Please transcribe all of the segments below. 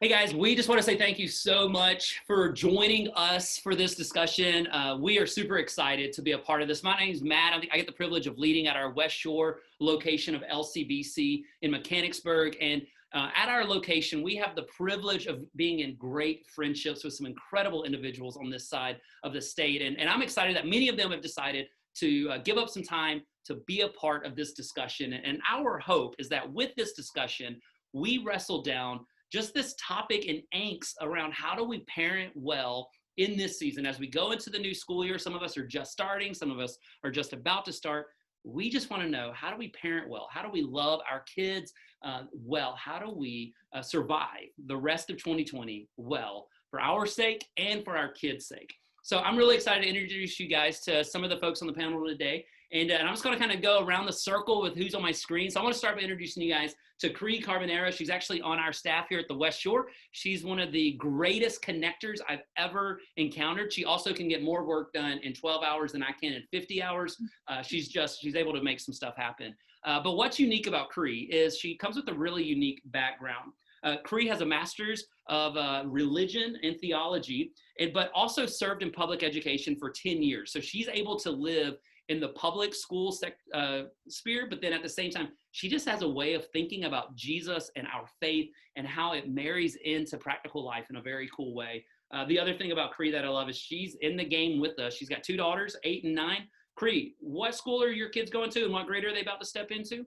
Hey guys, we just want to say thank you so much for joining us for this discussion. We are super excited to be a part of this. My name is Matt. I get the privilege of leading at our West Shore location of LCBC in Mechanicsburg. And at our location, we have the privilege of being in great friendships with some incredible individuals on this side of the state. And I'm excited that many of them have decided to give up some time to be a part of this discussion. And our hope is that with this discussion, we wrestle down just this topic and angst around how do we parent well in this season as we go into the new school year. Some of us are just starting, some of us are just about to start. We just want to know, how do we parent well? How do we love our kids well? How do we survive the rest of 2020 well for our sake and for our kids' sake? So I'm really excited to introduce you guys to some of the folks on the panel today. And I'm just going to kind of go around the circle with who's on my screen. So I want to start by introducing you guys to Cree Carbonero. She's actually on our staff here at the West Shore. She's one of the greatest connectors I've ever encountered. She also can get more work done in 12 hours than I can in 50 hours. She's able to make some stuff happen. But what's unique about Cree is she comes with a really unique background. Cree has a master's of religion and theology, but also served in public education for 10 years. So she's able to live in the public school sphere, but then at the same time, she just has a way of thinking about Jesus and our faith and how it marries into practical life in a very cool way. The other thing about Cree that I love is she's in the game with us. She's got two daughters, 8 and 9. Cree, what school are your kids going to and what grade are they about to step into?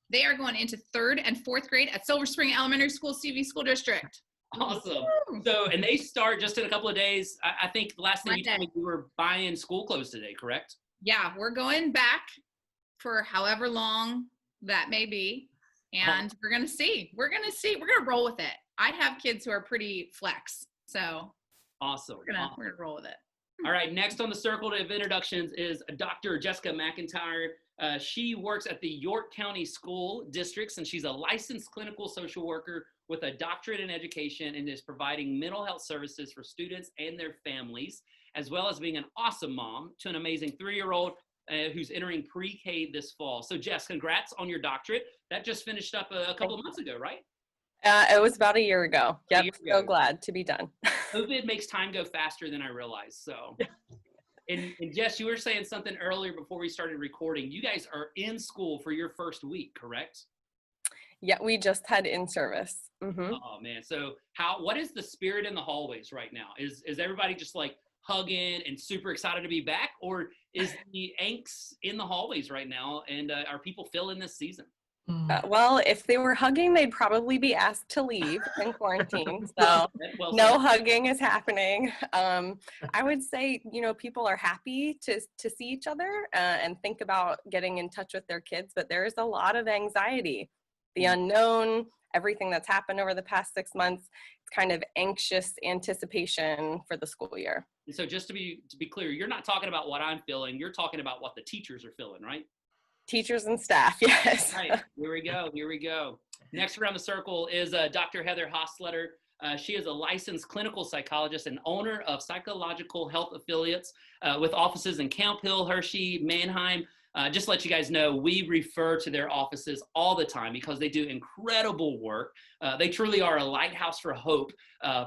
They are going into 3rd and 4th grade at Silver Spring Elementary School, CV School District. Awesome. So, and they start just in a couple of days. I think the last thing you told me, you were buying school clothes today, correct? Yeah, we're going back for however long that may be. And we're going to see. We're going to roll with it. I have kids who are pretty flex. So awesome. We're going to roll with it. All right. Next on the circle of introductions is Dr. Jessica McIntyre. She works at the York County School Districts, and she's a licensed clinical social worker with a doctorate in education and is providing mental health services for students and their families, as well as being an awesome mom to an amazing 3-year-old who's entering pre-K this fall. So Jess, congrats on your doctorate. That just finished up a couple of months ago, right? It was about a year ago. Yep, so glad to be done. COVID makes time go faster than I realized, so. And Jess, you were saying something earlier before we started recording. You guys are in school for your first week, correct? Yeah, we just had in-service. Mm-hmm. Oh man, so what is the spirit in the hallways right now? Is everybody just like hugging and super excited to be back, or is the angst in the hallways right now, and are people feeling this season? Well, if they were hugging, they'd probably be asked to leave in quarantine. So no hugging is happening. I would say, people are happy to see each other and think about getting in touch with their kids, but there's a lot of anxiety. The unknown, everything that's happened over the past 6 months, it's kind of anxious anticipation for the school year. And so just to be clear, you're not talking about what I'm feeling, you're talking about what the teachers are feeling, right? Teachers and staff, yes. Right, here we go. Next around the circle is Dr. Heather Hosletter. She is a licensed clinical psychologist and owner of Psychological Health Affiliates with offices in Camp Hill, Hershey, Mannheim. Just to let you guys know, we refer to their offices all the time because they do incredible work. They truly are a lighthouse for hope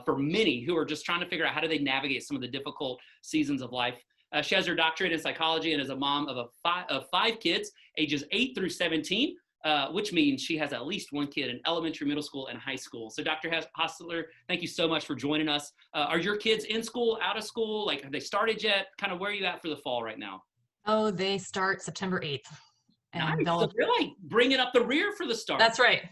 for many who are just trying to figure out how do they navigate some of the difficult seasons of life. She has her doctorate in psychology and is a mom of 5 kids, ages 8 through 17, which means she has at least 1 kid in elementary, middle school, and high school. So Dr. Hosletter, thank you so much for joining us. Are your kids in school, out of school? Like, have they started yet? Kind of where are you at for the fall right now? Oh, they start September 8th. And nice. So they're like bringing up the rear for the start. That's right.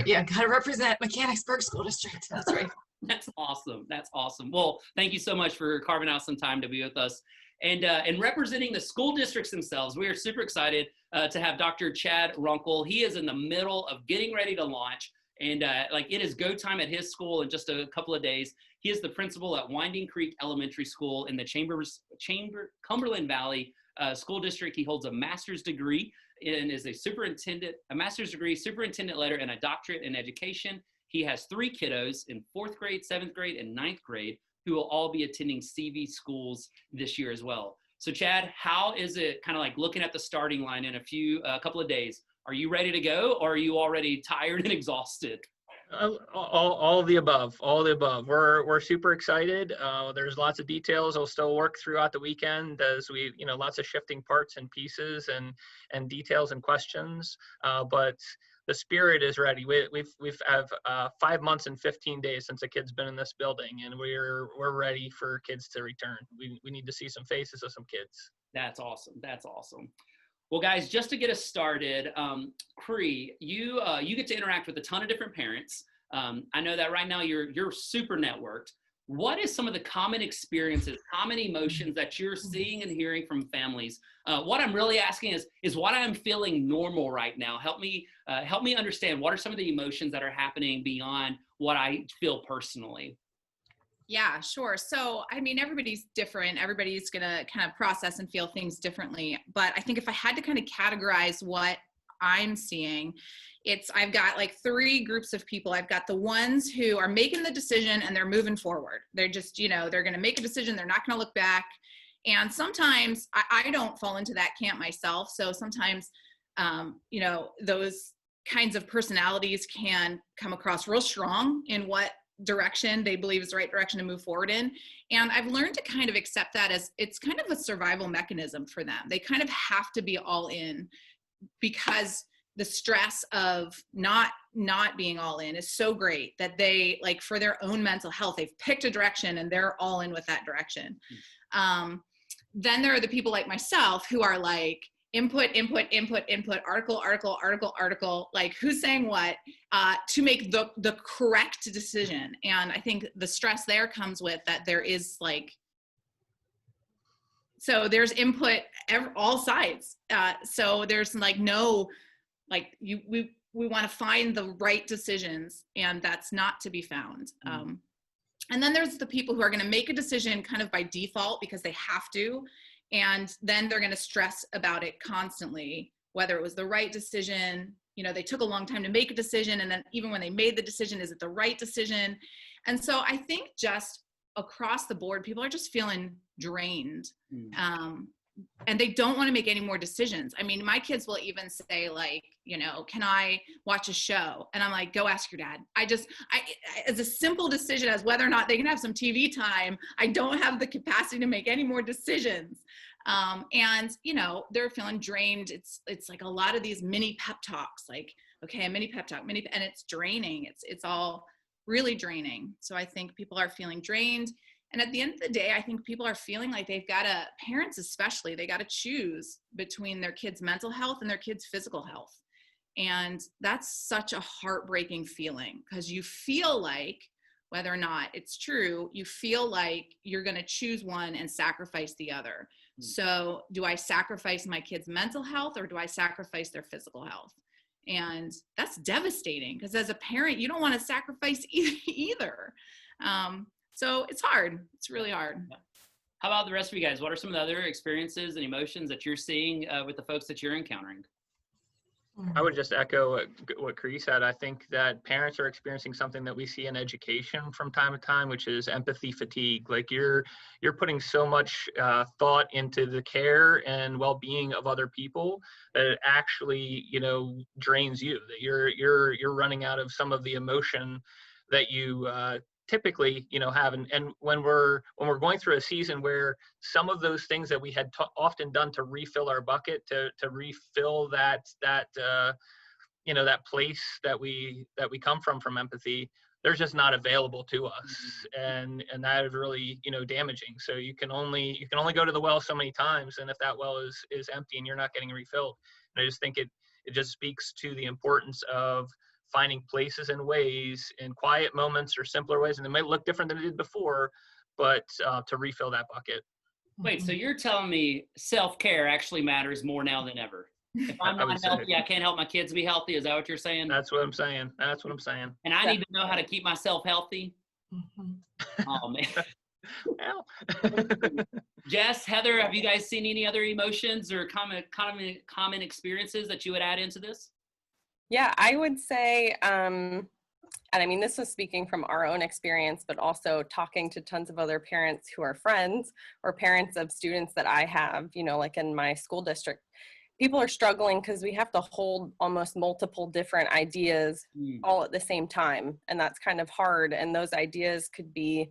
Yeah, got to represent Mechanicsburg School District. That's right. That's awesome. Well, thank you so much for carving out some time to be with us. And representing the school districts themselves, we are super excited to have Dr. Chad Runkle. He is in the middle of getting ready to launch, and it is go time at his school in just a couple of days. He is the principal at Winding Creek Elementary School in the Cumberland Valley School District. He holds a master's degree and is a master's degree, superintendent letter, and a doctorate in education. He has 3 kiddos in 4th grade, 7th grade, and 9th grade who will all be attending CV schools this year as well. So Chad, how is it kind of like looking at the starting line in a couple of days? Are you ready to go, or are you already tired and exhausted? All of the above, all of the above. We're super excited. There's lots of details. I'll still work throughout the weekend as we, lots of shifting parts and pieces and details and questions. But the spirit is ready. We've have 5 months and 15 days since a kid's been in this building, and we're ready for kids to return. We need to see some faces of some kids. That's awesome. That's awesome. Well, guys, just to get us started, Cree, you get to interact with a ton of different parents. I know that right now you're super networked. What is some of the common experiences, common emotions that you're seeing and hearing from families? What I'm really asking is what I'm feeling normal right now. Help me understand what are some of the emotions that are happening beyond what I feel personally. Yeah, sure. So, I mean, everybody's different. Everybody's going to kind of process and feel things differently. But I think if I had to kind of categorize what I'm seeing, I've got like 3 groups of people. I've got the ones who are making the decision and they're moving forward. They're just, they're going to make a decision. They're not going to look back. And sometimes I don't fall into that camp myself. So sometimes, those kinds of personalities can come across real strong in what direction they believe is the right direction to move forward in. And I've learned to kind of accept that as it's kind of a survival mechanism for them. They kind of have to be all in because the stress of not being all in is so great that they, like, for their own mental health, they've picked a direction and they're all in with that direction. Then there are the people like myself who are like, input, article, like who's saying what, to make the correct decision. And I think the stress there comes with that there is like, so there's input all sides. So there's like no, like we want to find the right decisions, and that's not to be found. And then there's the people who are going to make a decision kind of by default because they have to. And then they're going to stress about it constantly, whether it was the right decision, they took a long time to make a decision. And then even when they made the decision, is it the right decision? And so I think just across the board, people are just feeling drained. And they don't want to make any more decisions. I mean, my kids will even say like, can I watch a show? And I'm like, go ask your dad. I as a simple decision as whether or not they can have some TV time, I don't have the capacity to make any more decisions. And they're feeling drained. It's like a lot of these mini pep talks, like, okay, a mini pep talk, and it's draining. It's all really draining. So I think people are feeling drained. And at the end of the day, I think people are feeling like parents especially, they got to choose between their kids' mental health and their kids' physical health. And that's such a heartbreaking feeling because you feel like, whether or not it's true, you feel like you're going to choose one and sacrifice the other. So do I sacrifice my kids' mental health or do I sacrifice their physical health? And that's devastating because as a parent, you don't want to sacrifice either. So it's hard. It's really hard. How about the rest of you guys? What are some of the other experiences and emotions that you're seeing with the folks that you're encountering? I would just echo what Cree said. I think that parents are experiencing something that we see in education from time to time, which is empathy fatigue. Like you're putting so much thought into the care and well-being of other people that it actually, drains you. That you're running out of some of the emotion that you typically have, and when we're going through a season where some of those things that we had often done to refill our bucket, to refill that place that we come from empathy, they're just not available to us, and that is really damaging. So you can only go to the well so many times, and if that well is empty and you're not getting refilled, and I just think it just speaks to the importance of finding places and ways in quiet moments or simpler ways, and they might look different than it did before, but to refill that bucket. Wait, so you're telling me self-care actually matters more now than ever? If I'm not healthy, I can't help my kids be healthy. Is that what you're saying? That's what I'm saying. And I need to know how to keep myself healthy. Oh man. Well. Jess, Heather, have you guys seen any other emotions or common experiences that you would add into this? Yeah, I would say, and I mean, this was speaking from our own experience, but also talking to tons of other parents who are friends or parents of students that I have, like in my school district. people are struggling because we have to hold almost multiple different ideas all at the same time. And that's kind of hard. And those ideas could be,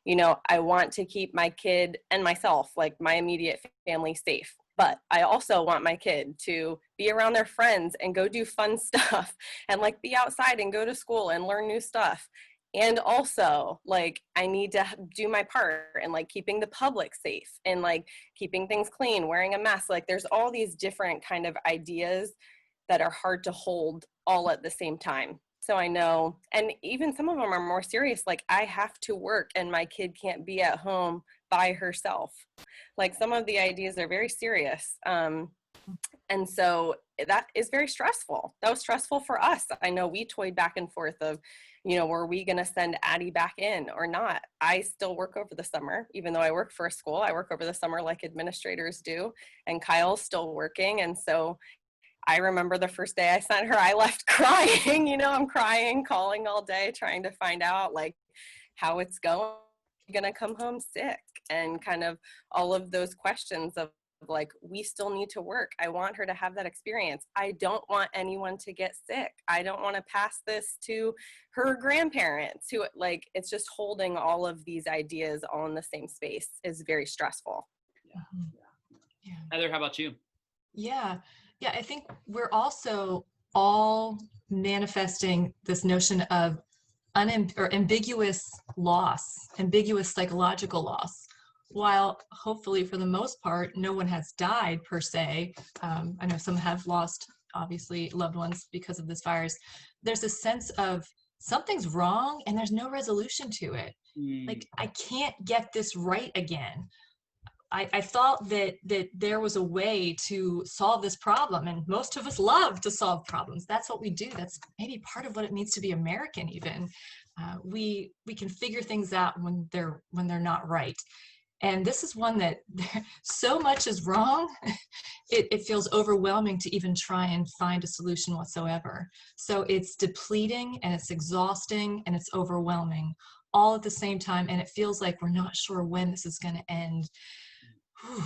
you know, I want to keep my kid and myself, like my immediate family, safe. But I also want my kid to be around their friends and go do fun stuff and like be outside and go to school and learn new stuff. And also, like, I need to do my part and like keeping the public safe and like keeping things clean, wearing a mask. Like there's all these different kind of ideas that are hard to hold all at the same time. So I know, and even some of them are more serious, like I have to work and my kid can't be at home by herself. Like some of the ideas are very serious. And so that is very stressful. That was stressful for us. I know we toyed back and forth of, you know, were we going to send Addie back in or not? I still work over the summer, even though I work for a school. I work over the summer like administrators do, and Kyle's still working. And so I remember the first day I sent her, I left crying, you know, I'm crying, calling all day, trying to find out like how it's going. You're going to come home sick, and kind of all of those questions of like, we still need to work. I want her to have that experience. I don't want anyone to get sick. I don't want to pass this to her grandparents who, like, it's just holding all of these ideas all in the same space is very stressful. Yeah. Heather, how about you? Yeah. Yeah. I think we're also all manifesting this notion of ambiguous loss, ambiguous psychological loss. While hopefully for the most part, no one has died per se. I know some have lost, obviously, loved ones because of this virus. There's a sense of something's wrong and there's no resolution to it. Like, I can't get this right again. I thought that there was a way to solve this problem, and most of us love to solve problems. That's what we do. That's maybe part of what it means to be American even. We can figure things out when they're not right. And this is one that so much is wrong, it feels overwhelming to even try and find a solution whatsoever. So it's depleting and it's exhausting and it's overwhelming all at the same time. And it feels like we're not sure when this is going to end. Whew.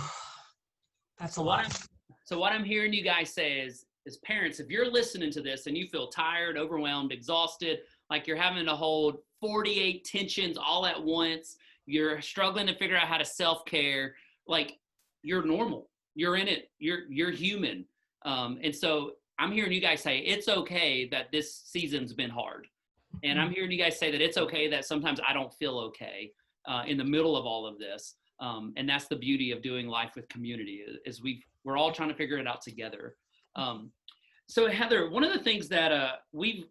That's a lot. So what I'm hearing you guys say is parents, if you're listening to this and you feel tired, overwhelmed, exhausted, like you're having to hold 48 tensions all at once, you're struggling to figure out how to self-care, like, you're normal, you're in it, you're human. And so I'm hearing you guys say it's okay that this season's been hard. And I'm hearing you guys say that it's okay that sometimes I don't feel okay in the middle of all of this. And that's the beauty of doing life with community, is we're all trying to figure it out together. So Heather, one of the things that we've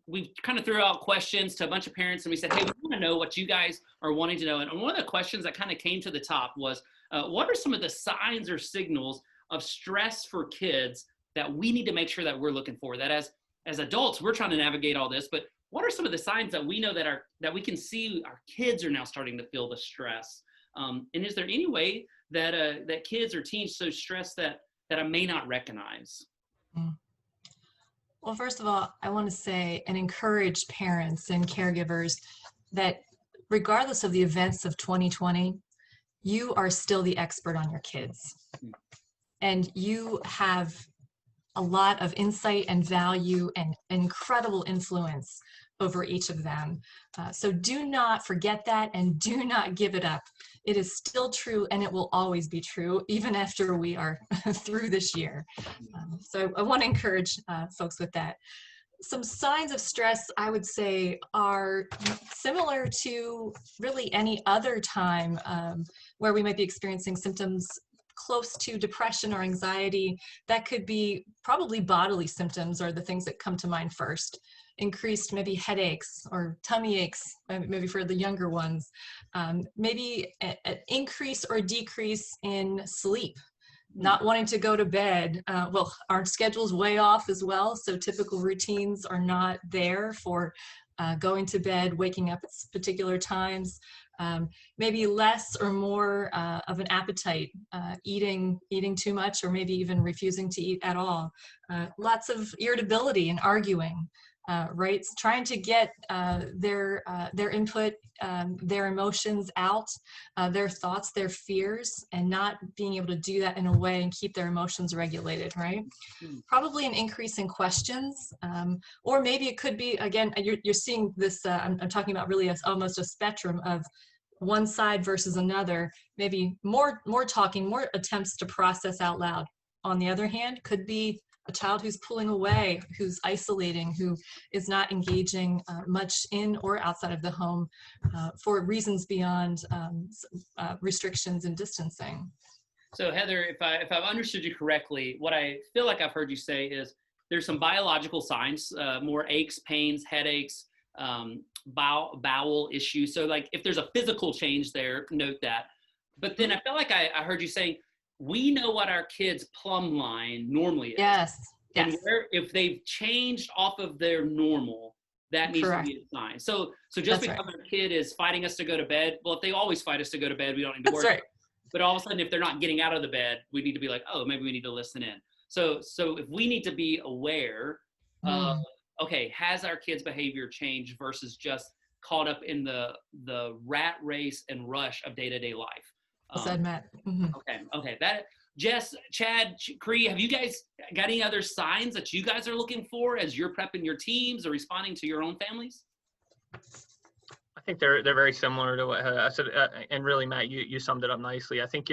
kind of threw out questions to a bunch of parents, and we said, hey, we want to know what you guys are wanting to know. And one of the questions that kind of came to the top was, what are some of the signs or signals of stress for kids that we need to make sure that we're looking for? That as adults, we're trying to navigate all this, but what are some of the signs that we know that we can see our kids are now starting to feel the stress? And is there any way that kids or teens so stressed that I may not recognize? Well, first of all, I want to say and encourage parents and caregivers that regardless of the events of 2020, you are still the expert on your kids. And you have a lot of insight and value and incredible influence over each of them. So do not forget that and do not give it up. It is still true and it will always be true, even after we are through this year. So I want to encourage folks with that. Some signs of stress, I would say, are similar to really any other time where we might be experiencing symptoms close to depression or anxiety. That could be probably bodily symptoms are the things that come to mind first. Increased maybe headaches or tummy aches, maybe for the younger ones. Maybe an increase or decrease in sleep. Not wanting to go to bed. Well, our schedule's way off as well, so typical routines are not there for going to bed, waking up at particular times. Maybe less or more of an appetite, eating too much, or maybe even refusing to eat at all. Lots of irritability and arguing. right? Trying to get their input, their emotions out, their thoughts, their fears, and not being able to do that in a way and keep their emotions regulated, right? Probably an increase in questions, or maybe it could be, again, you're seeing this, I'm talking about really as almost a spectrum of one side versus another, maybe more talking, more attempts to process out loud. On the other hand, could be a child who's pulling away, who's isolating, who is not engaging much in or outside of the home for reasons beyond restrictions and distancing. So Heather, if I've understood you correctly, what I feel like I've heard you say is there's some biological signs, more aches, pains, headaches, bowel issues. So like if there's a physical change there, note that. But then I feel like I heard you saying, we know what our kids' plumb line normally is. Yes. And if they've changed off of their normal, that needs Correct. to be a sign. So just because our kid is fighting us to go to bed, well, if they always fight us to go to bed, we don't need to worry. That's right. But all of a sudden, if they're not getting out of the bed, we need to be like, oh, maybe we need to listen in. So if we need to be aware of, okay, has our kids' behavior changed versus just caught up in the rat race and rush of day-to-day life? Well said, Matt. Okay. That, Jess, Chad, Cree, have you guys got any other signs that you guys are looking for as you're prepping your teams or responding to your own families? I think they're very similar to what I said, and really, Matt, you summed it up nicely. I think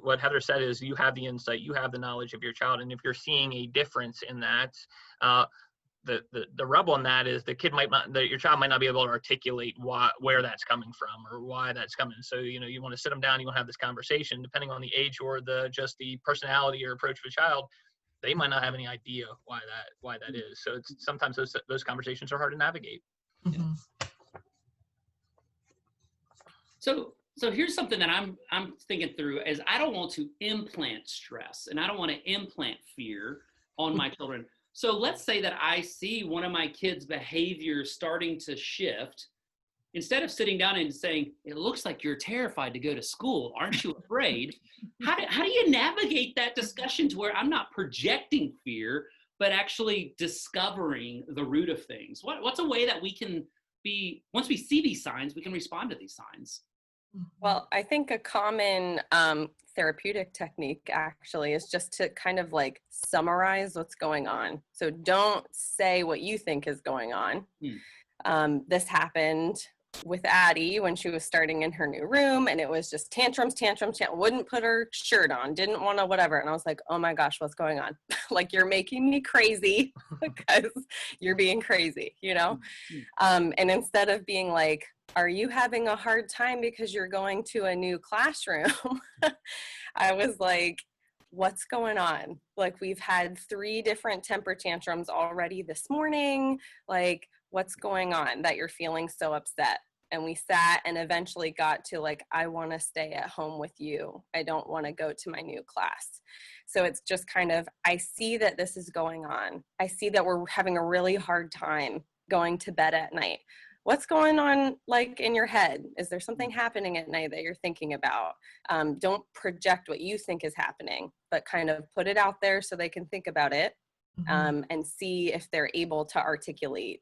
what Heather said is you have the insight, you have the knowledge of your child, and if you're seeing a difference in that, the rub on that is your child might not be able to articulate where that's coming from or why that's coming. So you want to sit them down, you want to have this conversation. Depending on the age or just the personality or approach of a child, they might not have any idea why that is. So sometimes those conversations are hard to navigate. Mm-hmm. So here's something that I'm thinking through is I don't want to implant stress and I don't want to implant fear on my children. So let's say that I see one of my kids' behavior starting to shift. Instead of sitting down and saying, it looks like you're terrified to go to school, aren't you afraid? How do you navigate that discussion to where I'm not projecting fear, but actually discovering the root of things? What's a way that we can be, once we see these signs, we can respond to these signs? Well, I think a common therapeutic technique actually is just to kind of like summarize what's going on. So don't say what you think is going on. This happened with Addie when she was starting in her new room, and it was just tantrums, wouldn't put her shirt on, didn't want to whatever. And I was like, oh my gosh, what's going on? Like, you're making me crazy because you're being crazy, And instead of being like, are you having a hard time because you're going to a new classroom? I was like, what's going on? Like, we've had 3 different temper tantrums already this morning. Like, what's going on that you're feeling so upset? And we sat and eventually got to like, I want to stay at home with you. I don't want to go to my new class. So it's just kind of, I see that this is going on. I see that we're having a really hard time going to bed at night. What's going on like in your head? Is there something happening at night that you're thinking about? Don't project what you think is happening, but kind of put it out there so they can think about it and see if they're able to articulate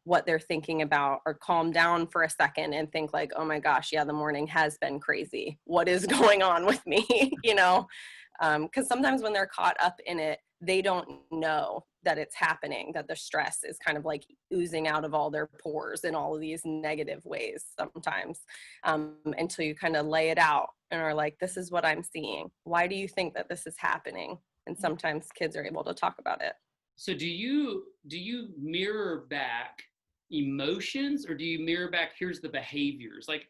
what they're thinking about, or calm down for a second and think like, oh my gosh, yeah, the morning has been crazy. What is going on with me? Because sometimes when they're caught up in it, they don't know that it's happening, that the stress is kind of like oozing out of all their pores in all of these negative ways sometimes, until you kind of lay it out and are like, this is what I'm seeing. Why do you think that this is happening? And sometimes kids are able to talk about it. So do you mirror back emotions, or do you mirror back, here's the behaviors? Like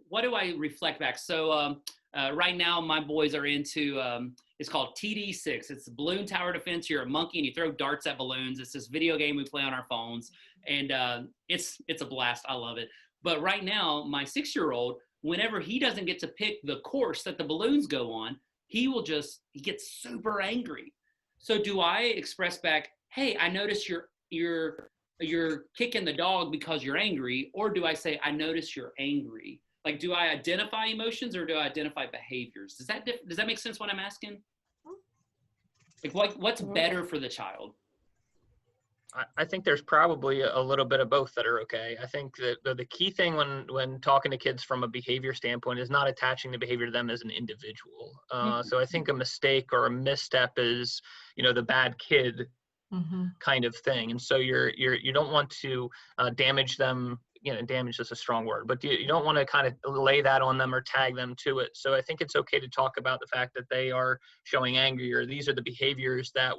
what do I reflect back? So right now my boys are into, it's called TD6. It's balloon tower defense. You're a monkey and you throw darts at balloons. It's this video game we play on our phones, and it's a blast. I love it. But right now, my 6-year-old, whenever he doesn't get to pick the course that the balloons go on, he gets super angry. So do I express back, hey, I notice you're kicking the dog because you're angry, or do I say, I notice you're angry? Like, do I identify emotions or do I identify behaviors? Does that make sense what I'm asking? Like, what's better for the child? I think there's probably a little bit of both that are okay. I think that the key thing when talking to kids from a behavior standpoint is not attaching the behavior to them as an individual. So I think a mistake or a misstep is, the bad kid kind of thing. And so you don't want to damage them. Damage is a strong word, but you don't want to kind of lay that on them or tag them to it. So I think it's okay to talk about the fact that they are showing anger, or these are the behaviors that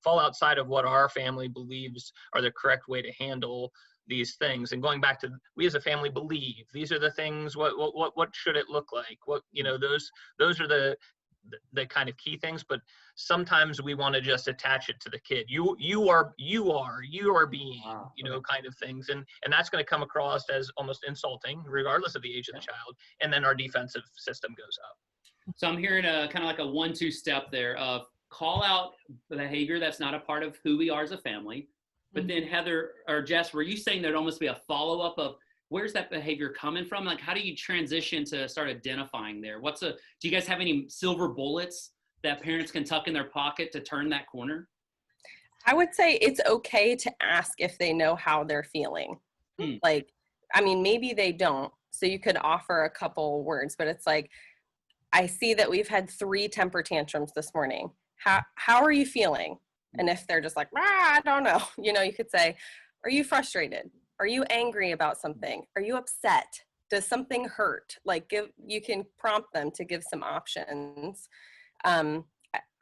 fall outside of what our family believes are the correct way to handle these things. And going back to, we as a family believe these are the things, what should it look like? Those are the kind of key things, but sometimes we want to just attach it to the kid. You are being, kind of things. And that's going to come across as almost insulting, regardless of the age of the child. And then our defensive system goes up. So I'm hearing a kind of like a 1-2 step there of call out behavior that's not a part of who we are as a family. But then Heather or Jess, were you saying there'd almost be a follow-up of where's that behavior coming from? Like, how do you transition to start identifying there? Do you guys have any silver bullets that parents can tuck in their pocket to turn that corner? I would say it's okay to ask if they know how they're feeling. Maybe they don't. So you could offer a couple words, but it's like, I see that we've had 3 temper tantrums this morning. How are you feeling? And if they're just like, I don't know, you could say, are you frustrated? Are you angry about something? Are you upset? Does something hurt? You can prompt them to give some options.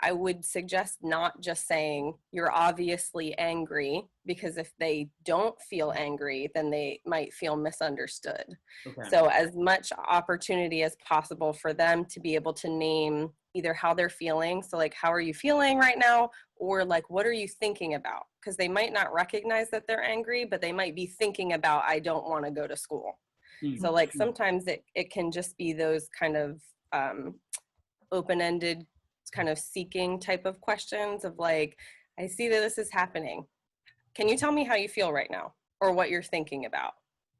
I would suggest not just saying you're obviously angry, because if they don't feel angry, then they might feel misunderstood. Okay. So as much opportunity as possible for them to be able to name either how they're feeling. So how are you feeling right now? Or what are you thinking about? Because they might not recognize that they're angry, but they might be thinking about, I don't want to go to school. Mm-hmm. So sometimes it can just be those kind of open-ended kind of seeking type of questions of I see that this is happening. Can you tell me how you feel right now or what you're thinking about?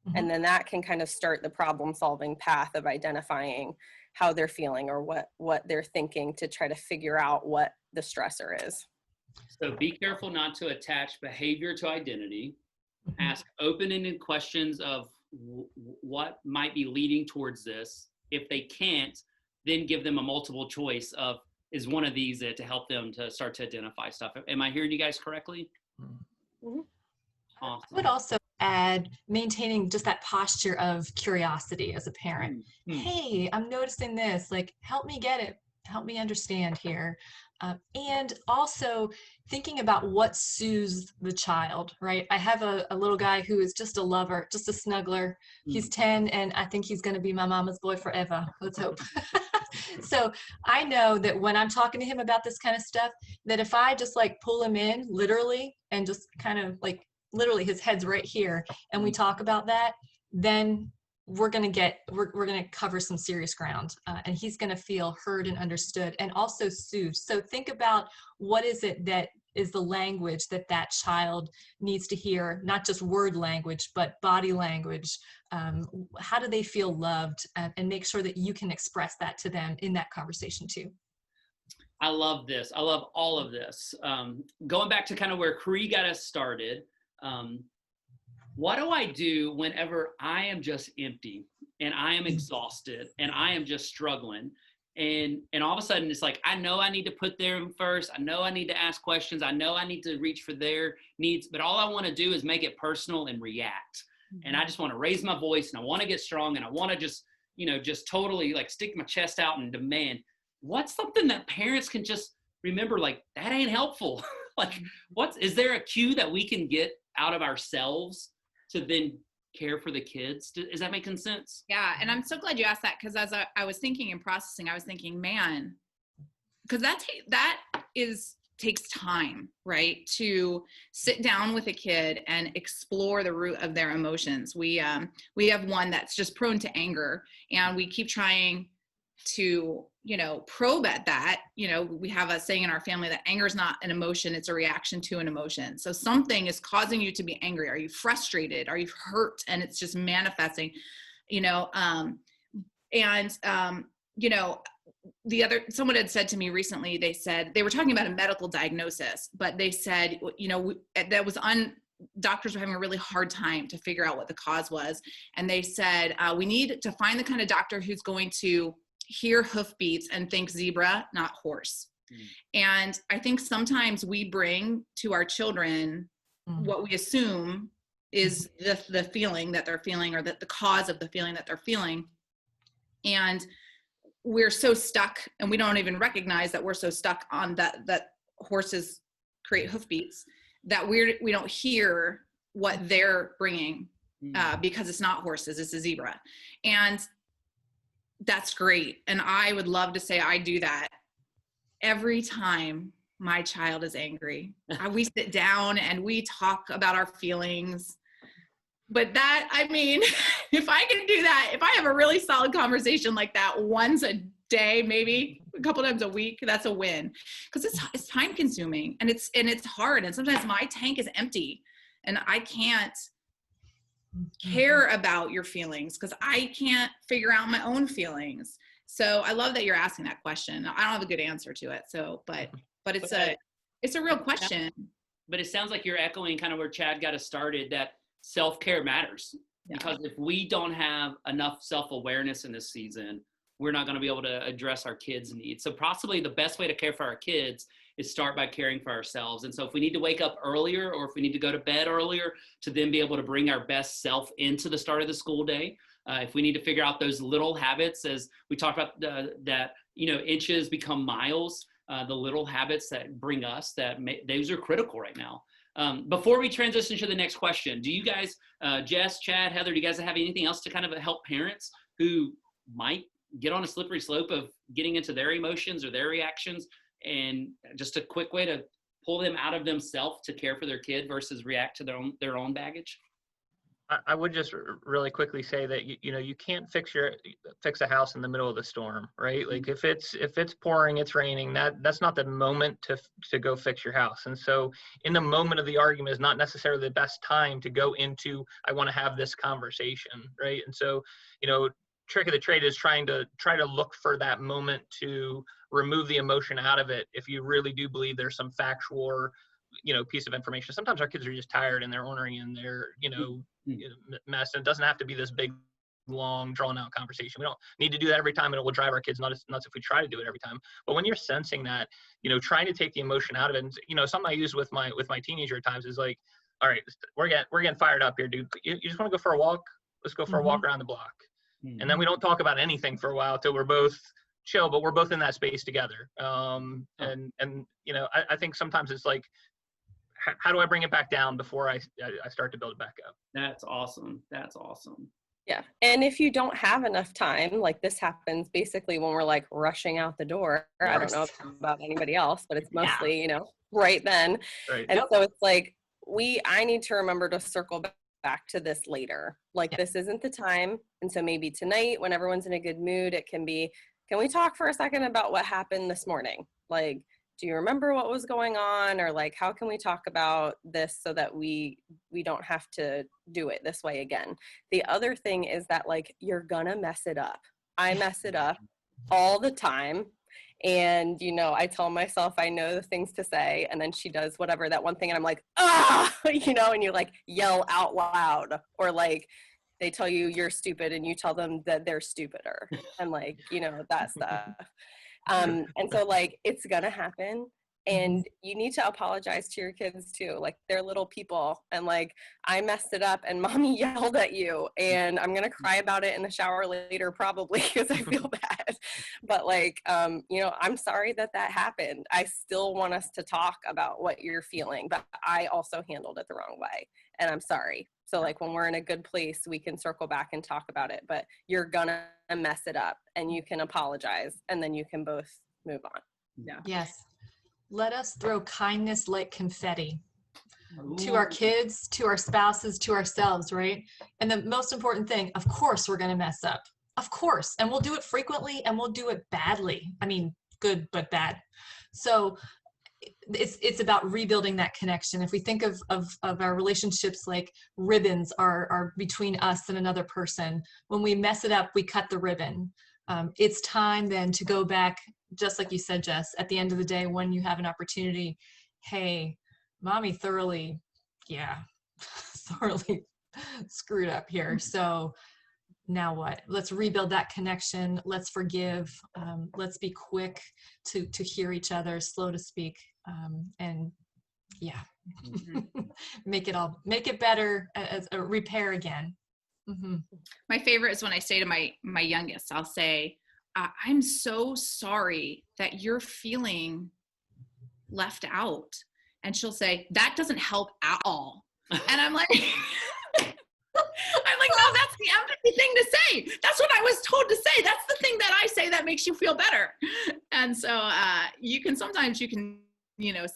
Mm-hmm. And then that can kind of start the problem solving path of identifying how they're feeling or what they're thinking to try to figure out what the stressor is. So be careful not to attach behavior to identity. Mm-hmm. Ask open-ended questions of what might be leading towards this. If they can't, then give them a multiple choice of, is one of these it, to help them to start to identify stuff. Am I hearing you guys correctly? Mm-hmm. Awesome. I would also add maintaining just that posture of curiosity as a parent. Mm-hmm. Hey, I'm noticing this, help me get it. Help me understand here. And also thinking about what soothes the child, right? I have a little guy who is just a lover, just a snuggler. He's 10 and I think he's going to be my mama's boy forever. Let's hope. So I know that when I'm talking to him about this kind of stuff, that if I just pull him in literally and just kind of literally his head's right here and we talk about that, then we're going to cover some serious ground and he's going to feel heard and understood and also soothed. So think about what is it that is the language that child needs to hear, not just word language, but body language. How do they feel loved? And make sure that you can express that to them in that conversation too. I love this. I love all of this. Going back to kind of where Cree got us started, what do I do whenever I am just empty and I am exhausted and I am just struggling? And all of a sudden it's I know I need to put them first. I know I need to ask questions. I know I need to reach for their needs, but all I want to do is make it personal and react. Mm-hmm. And I just want to raise my voice and I want to get strong and I want to just totally stick my chest out and demand. What's something that parents can just remember, that ain't helpful? Is there a cue that we can get out of ourselves to then care for the kids? Is that making sense? Yeah. And I'm so glad you asked that, because as I was thinking and processing, I was thinking, man, because that takes time, right? To sit down with a kid and explore the root of their emotions. We have one that's just prone to anger, and we keep trying to, probe at that. We have a saying in our family that anger is not an emotion, it's a reaction to an emotion. So something is causing you to be angry. Are you frustrated? Are you hurt? And it's just manifesting, someone had said to me recently, they said, they were talking about a medical diagnosis, but they said, you know, doctors were having a really hard time to figure out what the cause was. And they said, we need to find the kind of doctor who's going to hear hoofbeats and think zebra, not horse. And I think sometimes we bring to our children what we assume is the feeling that they're feeling, or that the cause of the feeling that they're feeling. And we're so stuck, and we don't even recognize that we're so stuck on that horses create hoofbeats, that we don't hear what they're bringing, because it's not horses, it's a zebra. And that's great. And I would love to say I do that every time my child is angry. We sit down and we talk about our feelings. But that, I mean, if I can do that, if I have a really solid conversation like that once a day, maybe a couple times a week, that's a win. Because it's time consuming, and it's hard. And sometimes my tank is empty and I can't care about your feelings because I can't figure out my own feelings. So I love that you're asking that question. I don't have a good answer to it. So, but it's a real question. But it sounds like you're echoing kind of where Chad got us started, that self-care matters. Yeah. Because if we don't have enough self-awareness in this season, we're not going to be able to address our kids' needs. So possibly the best way to care for our kids is start by caring for ourselves. And so if we need to wake up earlier, or if we need to go to bed earlier to then be able to bring our best self into the start of the school day, if we need to figure out those little habits, as we talked about, that, you know, inches become miles, the little habits that bring us, those are critical right now. Before we transition to the next question, do you guys, Jess, Chad, Heather, do you guys have anything else to kind of help parents who might get on a slippery slope of getting into their emotions or their reactions, and just a quick way to pull them out of themselves to care for their kid versus react to their own baggage? I would just really quickly say that you can't fix a house in the middle of the storm, right? Like if it's pouring, it's raining, that's not the moment to go fix your house. And so in the moment of the argument is not necessarily the best time to go into, I want to have this conversation, right? And so, trick of the trade is try to look for that moment to remove the emotion out of it. If you really do believe there's some factual or piece of information. Sometimes our kids are just tired and they're ornery and they're mess. And it doesn't have to be this big, long, drawn out conversation. We don't need to do that every time, and it will drive our kids nuts if we try to do it every time. But when you're sensing that, trying to take the emotion out of it, and something I use with my teenager at times is like, all right, we're getting fired up here, dude. You just want to go for a walk? Let's go for a walk around the block. And then we don't talk about anything for a while till we're both chill, but we're both in that space together. And I think sometimes it's like, how do I bring it back down before I start to build it back up? That's awesome. That's awesome. Yeah. And if you don't have enough time, like this happens basically when we're like rushing out the door. I don't know about anybody else, but it's mostly, right then. Right. And so it's like, I need to remember to circle back to this later. Like this isn't the time. And so maybe tonight when everyone's in a good mood, it can be, can we talk for a second about what happened this morning? Like, do you remember what was going on? Or like, how can we talk about this so that we don't have to do it this way again? The other thing is that like, you're gonna mess it up. I mess it up all the time. And, I tell myself I know the things to say, and then she does whatever, that one thing. And I'm like, and you like yell out loud, or like, they tell you you're stupid and you tell them that they're stupider, and like, that stuff. And so like, it's gonna happen, and you need to apologize to your kids too. Like, they're little people, and like, I messed it up and mommy yelled at you, and I'm gonna cry about it in the shower later probably because I feel bad. But like, I'm sorry that happened. I still want us to talk about what you're feeling, but I also handled it the wrong way, and I'm sorry. So like, when we're in a good place, we can circle back and talk about it, but you're gonna mess it up, and you can apologize, and then you can both move on. Yeah. Yes. Let us throw kindness like confetti to our kids, to our spouses, to ourselves, right? And the most important thing, of course, we're going to mess up. Of course. And we'll do it frequently, and we'll do it badly. I mean, good, but bad. So it's about rebuilding that connection. If we think of our relationships like ribbons are between us and another person, when we mess it up, we cut the ribbon. It's time then to go back, just like you said, Jess, at the end of the day, when you have an opportunity, hey, mommy thoroughly screwed up here. So now what? Let's rebuild that connection. Let's forgive. Let's be quick to hear each other, slow to speak, and make it better, as a repair again. Mm-hmm. My favorite is when I say to my youngest, I'll say, I'm so sorry that you're feeling left out. And she'll say, that doesn't help at all. And I'm like, no, that's the empathy thing to say. That's what I was told to say. That's the thing that I say that makes you feel better. And so sometimes you can,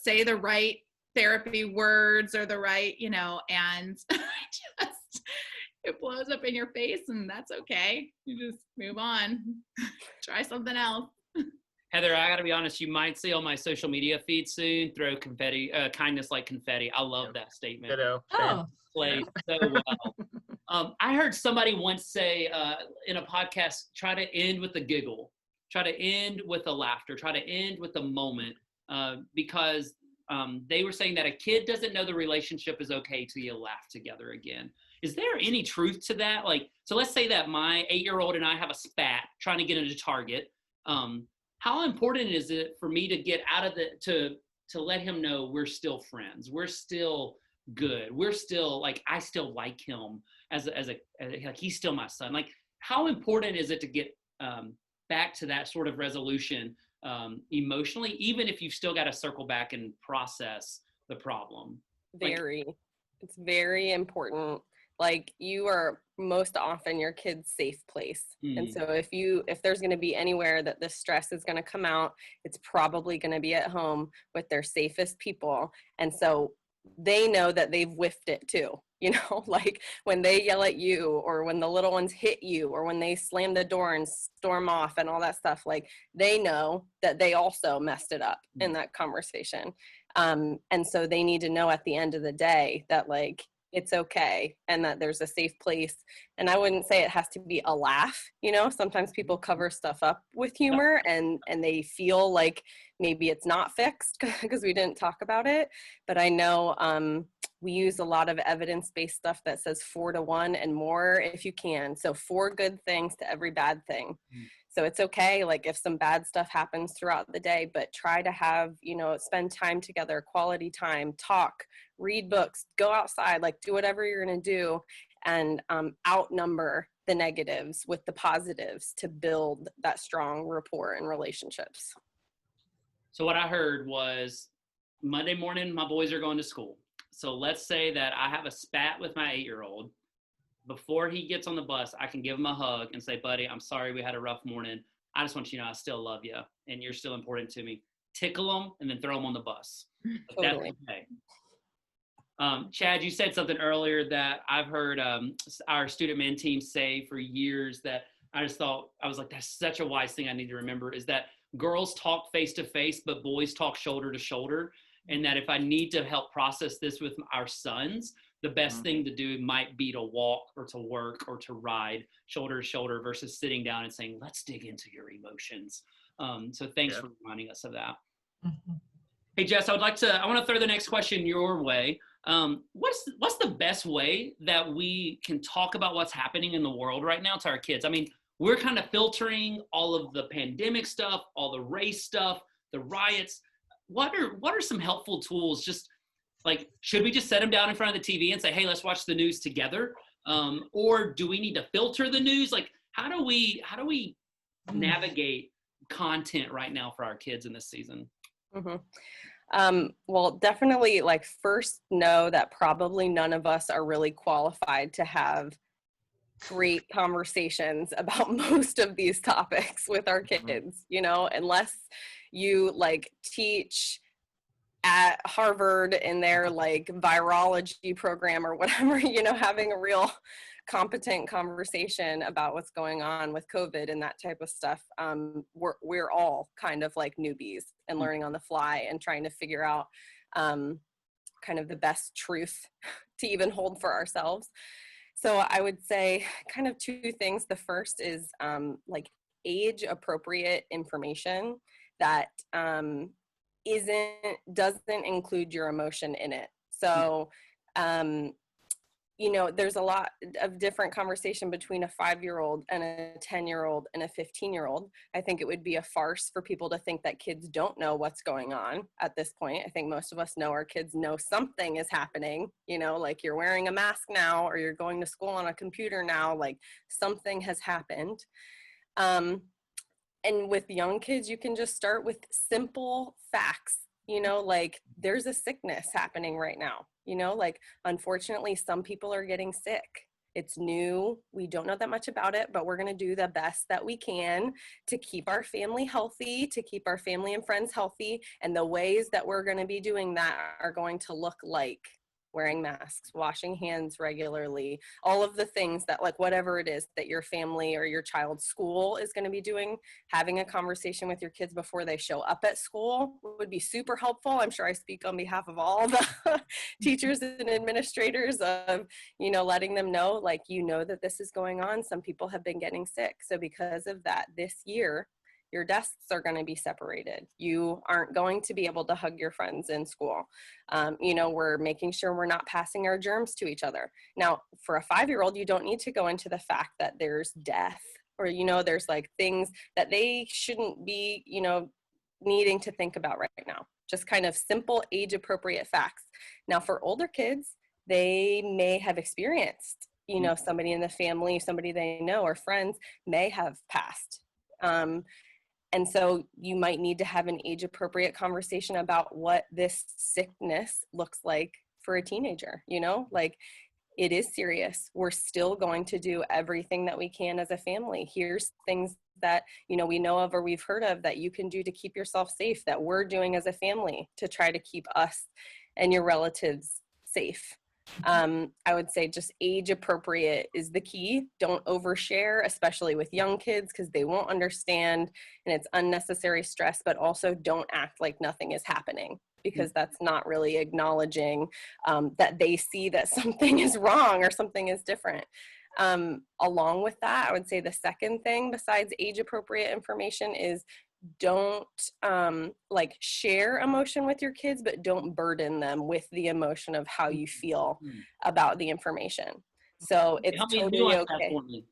say the right therapy words or the right, and it blows up in your face, and that's okay. You just move on, try something else. Heather, I got to be honest, you might see on my social media feed soon, throw confetti, kindness like confetti. I love that statement. Oh. Plays so well. I heard somebody once say in a podcast, try to end with a giggle, try to end with a laughter, try to end with a moment, because they were saying that a kid doesn't know the relationship is okay till you laugh together again. Is there any truth to that? Like, so let's say that my 8-year-old and I have a spat trying to get into Target. How important is it for me to get out of to let him know we're still friends, we're still good, we're still like, I still like him as like he's still my son. Like, how important is it to get back to that sort of resolution emotionally, even if you've still got to circle back and process the problem? It's very important. Like, you are most often your kid's safe place. And so if there's going to be anywhere that the stress is going to come out, it's probably going to be at home with their safest people. And so they know that they've whiffed it too. Like when they yell at you, or when the little ones hit you, or when they slam the door and storm off and all that stuff, like they know that they also messed it up in that conversation. And so they need to know at the end of the day that, like, it's okay, and that there's a safe place. And I wouldn't say it has to be a laugh. Sometimes people cover stuff up with humor, and they feel like maybe it's not fixed because we didn't talk about it. But I know we use a lot of evidence-based stuff that says 4 to 1 and more if you can. So 4 good things to every bad thing. So it's okay, like, if some bad stuff happens throughout the day, but try to have, spend time together, quality time, talk, read books, go outside, like, do whatever you're going to do, and outnumber the negatives with the positives to build that strong rapport and relationships. So what I heard was, Monday morning, my boys are going to school. So let's say that I have a spat with my 8-year-old. Before he gets on the bus, I can give him a hug and say, buddy, I'm sorry we had a rough morning. I just want you to know I still love you, and you're still important to me. Tickle him and then throw him on the bus. Totally. That's okay. Chad, you said something earlier that I've heard our student men team say for years that I was like, that's such a wise thing I need to remember, is that girls talk face to face, but boys talk shoulder to shoulder. And that if I need to help process this with our sons, the best thing to do might be to walk or to work or to ride shoulder to shoulder versus sitting down and saying, let's dig into your emotions. So thanks for reminding us of that. Hey, Jess, I want to throw the next question your way. What's the best way that we can talk about what's happening in the world right now to our kids? I mean, we're kind of filtering all of the pandemic stuff, all the race stuff, the riots. What are some helpful tools? Just like, should we just set them down in front of the TV and say, hey, let's watch the news together? Or do we need to filter the news? Like, how do we navigate content right now for our kids in this season? Well, definitely, like, first know that probably none of us are really qualified to have great conversations about most of these topics with our kids, unless you like teach at Harvard in their like virology program or whatever, having a real competent conversation about what's going on with COVID and that type of stuff. We're all kind of like newbies and learning on the fly and trying to figure out kind of the best truth to even hold for ourselves. So I would say kind of 2 things. The first is like age appropriate information that doesn't include your emotion in it. So, you know, there's a lot of different conversation between a 5-year-old and a 10-year-old and a 15-year-old. I think it would be a farce for people to think that kids don't know what's going on at this point. I think most of us know our kids know something is happening, you know, like you're wearing a mask now, or you're going to school on a computer now, like something has happened. And with young kids, you can just start with simple facts, you know, like there's a sickness happening right now. You know, like, unfortunately, some people are getting sick. It's new. We don't know that much about it, but we're going to do the best that we can to keep our family healthy, to keep our family and friends healthy. And the ways that we're going to be doing that are going to look like wearing masks, washing hands regularly, all of the things that, like, whatever it is that your family or your child's school is going to be doing, having a conversation with your kids before they show up at school would be super helpful. I'm sure I speak on behalf of all the teachers and administrators of, you know, letting them know, like, you know, that this is going on. Some people have been getting sick. So because of that, this year, your desks are going to be separated. You aren't going to be able to hug your friends in school. You know, we're making sure we're not passing our germs to each other. Now, for a 5-year-old, you don't need to go into the fact that there's death or, you know, there's like things that they shouldn't be, you know, needing to think about right now. Just kind of simple age appropriate facts. Now, for older kids, they may have experienced, you know, somebody in the family, somebody they know or friends may have passed. And so you might need to have an age-appropriate conversation about what this sickness looks like for a teenager, you know? Like, it is serious. We're still going to do everything that we can as a family. Here's things that, you know, we know of or we've heard of that you can do to keep yourself safe, that we're doing as a family to try to keep us and your relatives safe. I would say just age appropriate is the key. Don't overshare, especially with young kids, because they won't understand and it's unnecessary stress, but also don't act like nothing is happening, because that's not really acknowledging that they see that something is wrong or something is different. Along with that, I would say the second thing besides age appropriate information is don't like share emotion with your kids, but don't burden them with the emotion of how you feel about the information. So it's totally okay. Help me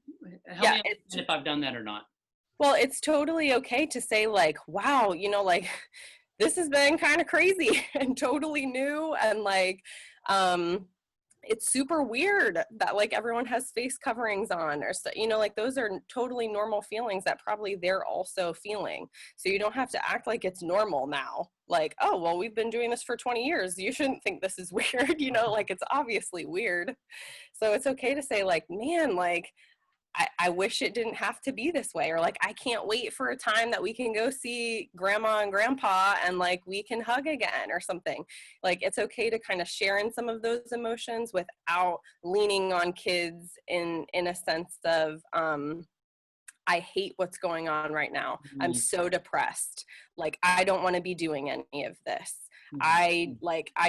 Yeah, understand if I've done that or not. Well, it's totally okay to say, like, wow, you know, like, this has been kind of crazy and totally new, and like it's super weird that like everyone has face coverings on, or so, you know, like those are totally normal feelings that probably they're also feeling. So you don't have to act like it's normal now. Like, oh, well, we've been doing this for 20 years. You shouldn't think this is weird, you know, like it's obviously weird. So it's okay to say, like, man, like, I wish it didn't have to be this way, or like, I can't wait for a time that we can go see grandma and grandpa and like we can hug again or something. Like, it's okay to kind of share in some of those emotions without leaning on kids in a sense of, I hate what's going on right now. I'm so depressed. Like, I don't want to be doing any of this. I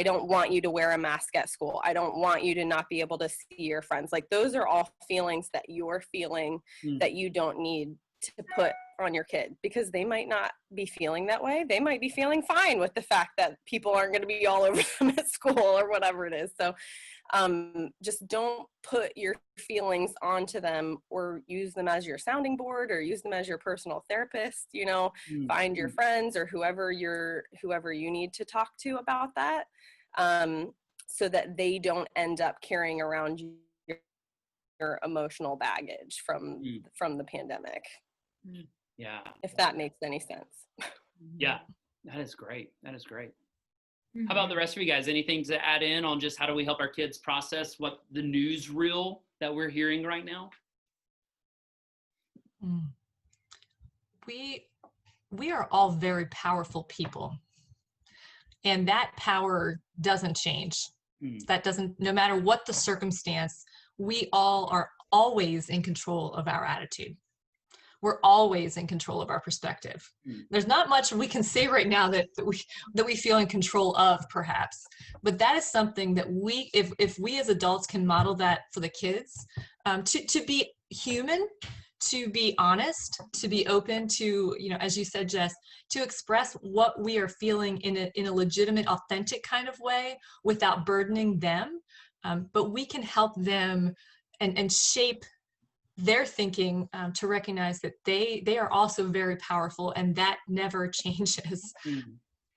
don't want you to wear a mask at school. I don't want you to not be able to see your friends. Like, those are all feelings that you're feeling that you don't need to put on your kid, because they might not be feeling that way. They might be feeling fine with the fact that people aren't going to be all over them at school or whatever it is. So just don't put your feelings onto them or use them as your sounding board or use them as your personal therapist. You know, find your friends or whoever you need to talk to about that, so that they don't end up carrying around your emotional baggage from the pandemic. Yeah. If that makes any sense. Yeah, that is great. That is great. How about the rest of you guys? Anything to add in on just how do we help our kids process what the newsreel that we're hearing right now? We are all very powerful people, and that power doesn't change. That doesn't, no matter what the circumstance, we all are always in control of our attitude. We're always in control of our perspective. There's not much we can say right now that we feel in control of, perhaps, but that is something that we, if we as adults can model that for the kids, to be human, to be honest, to be open to, as you said, Jess, to express what we are feeling in a legitimate, authentic kind of way without burdening them. But we can help them and shape their thinking to recognize that they are also very powerful, and that never changes.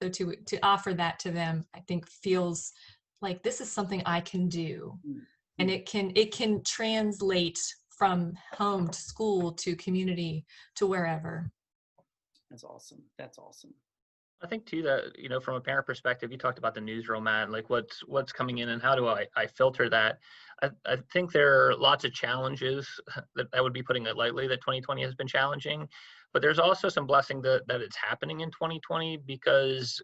So to offer that to them, I think feels like this is something I can do, and it can translate from home to school to community to wherever. That's awesome. That's awesome. I think too that, from a parent perspective, you talked about the newsreel, Matt, like what's coming in and how do I filter that? I think there are lots of challenges that I would be putting it lightly, that 2020 has been challenging, but there's also some blessing that it's happening in 2020 because,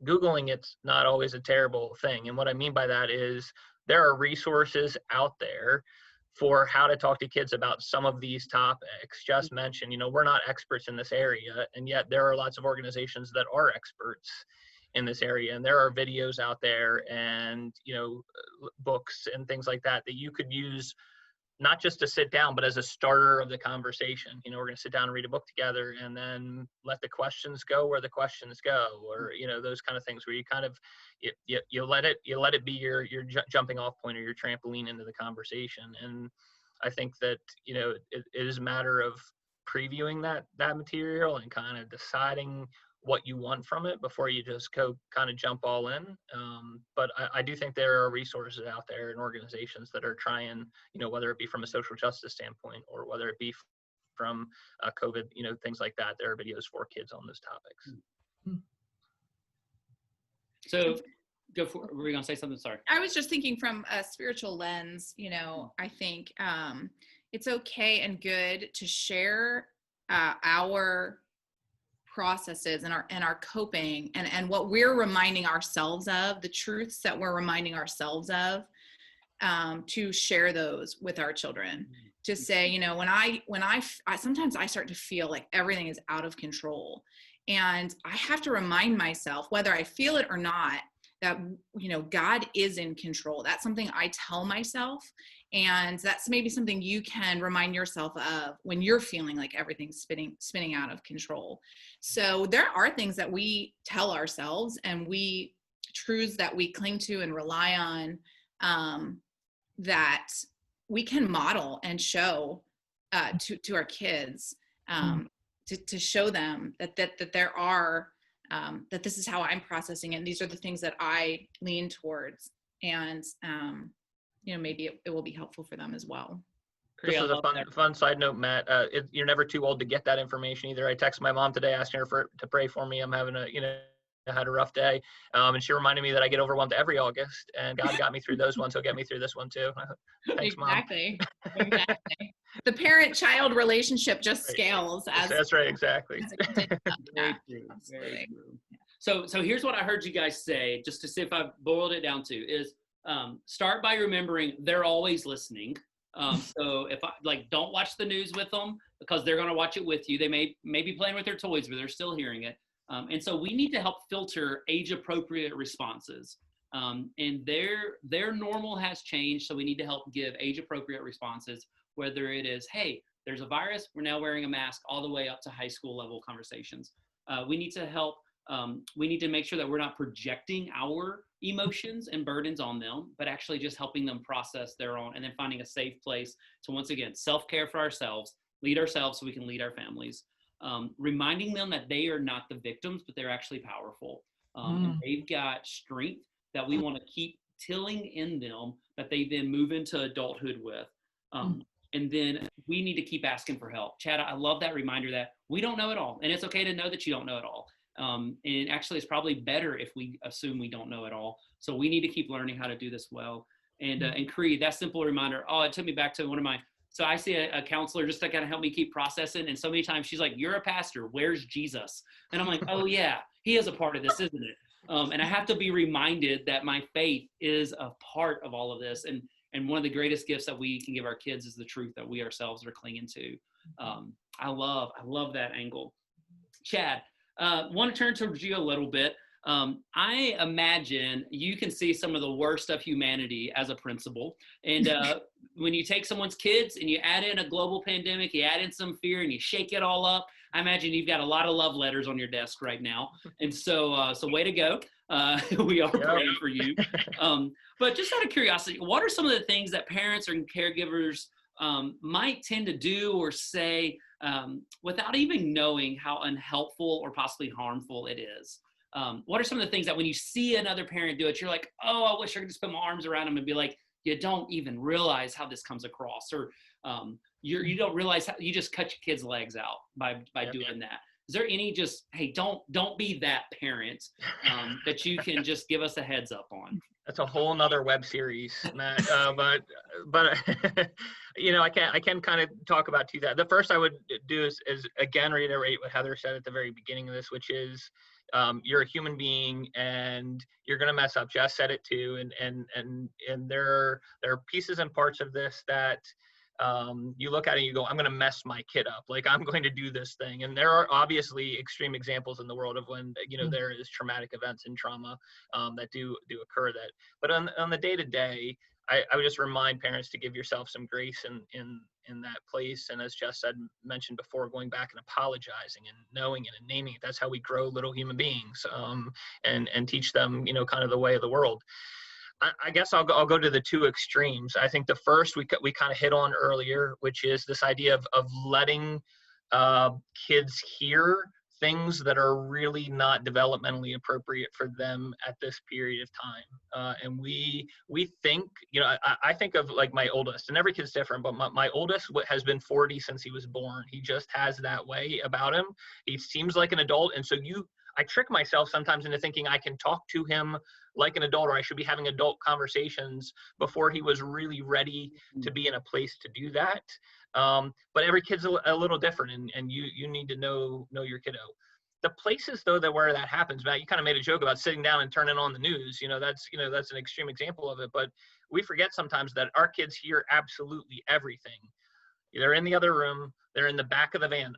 Googling it's not always a terrible thing. And what I mean by that is there are resources out there for how to talk to kids about some of these topics. Just mentioned, we're not experts in this area, and yet there are lots of organizations that are experts in this area, and there are videos out there and, books and things like that you could use, not just to sit down, but as a starter of the conversation. We're going to sit down and read a book together and then let the questions go where the questions go, or, those kind of things where you kind of, you let it be your jumping off point or your trampoline into the conversation. And I think that, it is a matter of previewing that material and kind of deciding what you want from it before you just go kind of jump all in. But I do think there are resources out there and organizations that are trying, whether it be from a social justice standpoint or whether it be from COVID, things like that. There are videos for kids on those topics. So go for, were you going to say something? Sorry. I was just thinking from a spiritual lens, I think it's okay and good to share our processes and our coping and what we're reminding ourselves of, the truths that we're reminding ourselves of, to share those with our children. To say, when I sometimes I start to feel like everything is out of control, and I have to remind myself, whether I feel it or not, that God is in control. That's something I tell myself, and that's maybe something you can remind yourself of when you're feeling like everything's spinning out of control. So there are things that we tell ourselves, and truths that we cling to and rely on, that we can model and show to our kids, to show them that there are, that this is how I'm processing it. And these are the things that I lean towards, and maybe it will be helpful for them as well. This is a fun side note, Matt. You're never too old to get that information either. I texted my mom today asking her to pray for me. I'm having I had a rough day, and she reminded me that I get overwhelmed every August, and God got me through those ones. He'll get me through this one too. Thanks, exactly. Mom. Exactly. The parent-child relationship just scales as. That's right. Exactly. Very true. Very true. So here's what I heard you guys say, just to see if I've boiled it down to, is start by remembering they're always listening. So if don't watch the news with them, because they're going to watch it with you. They may be playing with their toys, but they're still hearing it. And so we need to help filter age-appropriate responses. And their normal has changed, so we need to help give age-appropriate responses, whether it is, hey, there's a virus, we're now wearing a mask, all the way up to high school level conversations. We need to help, we need to make sure that we're not projecting our emotions and burdens on them, but actually just helping them process their own, and then finding a safe place to, once again, self-care for ourselves, lead ourselves so we can lead our families. Reminding them that they are not the victims, but they're actually powerful. And they've got strength that we want to keep tilling in them, that they then move into adulthood with. And then we need to keep asking for help. Chad, I love that reminder that we don't know it all. And it's okay to know that you don't know it all. And actually, it's probably better if we assume we don't know it all. So we need to keep learning how to do this well. And Creed, that simple reminder, it took me back to one of my, so I see a counselor just to kind of help me keep processing. And so many times she's like, you're a pastor, where's Jesus? And I'm like, oh yeah, he is a part of this, isn't it? And I have to be reminded that my faith is a part of all of this. And one of the greatest gifts that we can give our kids is the truth that we ourselves are clinging to. I love that angle. Chad, want to turn towards you a little bit. I imagine you can see some of the worst of humanity as a principal. And when you take someone's kids and you add in a global pandemic, you add in some fear and you shake it all up, I imagine you've got a lot of love letters on your desk right now. And so way to go. We are praying for you. But just out of curiosity, what are some of the things that parents and caregivers might tend to do or say without even knowing how unhelpful or possibly harmful it is? What are some of the things that when you see another parent do it, you're like, oh, I wish I could just put my arms around them and be like, you don't even realize how this comes across, or you don't realize how you just cut your kids' legs out by doing that. Is there any just, hey, don't be that parent that you can just give us a heads up on? That's a whole nother web series, Matt. But you know, I can kind of talk about two that. The first I would do is again reiterate what Heather said at the very beginning of this, which is you're a human being and you're gonna mess up. Jess said it too, and there are pieces and parts of this that you look at it and you go, I'm going to mess my kid up. Like, I'm going to do this thing. And there are obviously extreme examples in the world of when, you know, there is traumatic events and trauma that do occur that, but on the day to day, I would just remind parents to give yourself some grace in that place. And as Jess said, mentioned before, going back and apologizing and knowing it and naming it. That's how we grow little human beings and teach them, you know, kind of the way of the world. I guess I'll go to the two extremes. I think the first we kind of hit on earlier, which is this idea of letting kids hear things that are really not developmentally appropriate for them at this period of time. And we think, you know, I think of like my oldest, and every kid's different, but my oldest has been 40 since he was born. He just has that way about him. He seems like an adult. And so I trick myself sometimes into thinking I can talk to him like an adult, or I should be having adult conversations before he was really ready to be in a place to do that. But every kid's a little different, and you need to know your kiddo. The places though where that happens, Matt, you kind of made a joke about sitting down and turning on the news. That's an extreme example of it. But we forget sometimes that our kids hear absolutely everything. They're in the other room. They're in the back of the van.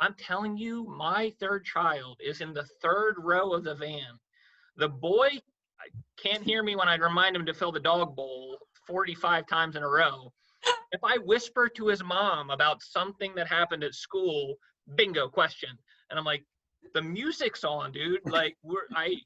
I'm telling you, my third child is in the third row of the van. The boy can't hear me when I remind him to fill the dog bowl 45 times in a row. If I whisper to his mom about something that happened at school, bingo, question. And I'm like, the music's on, dude. Like, I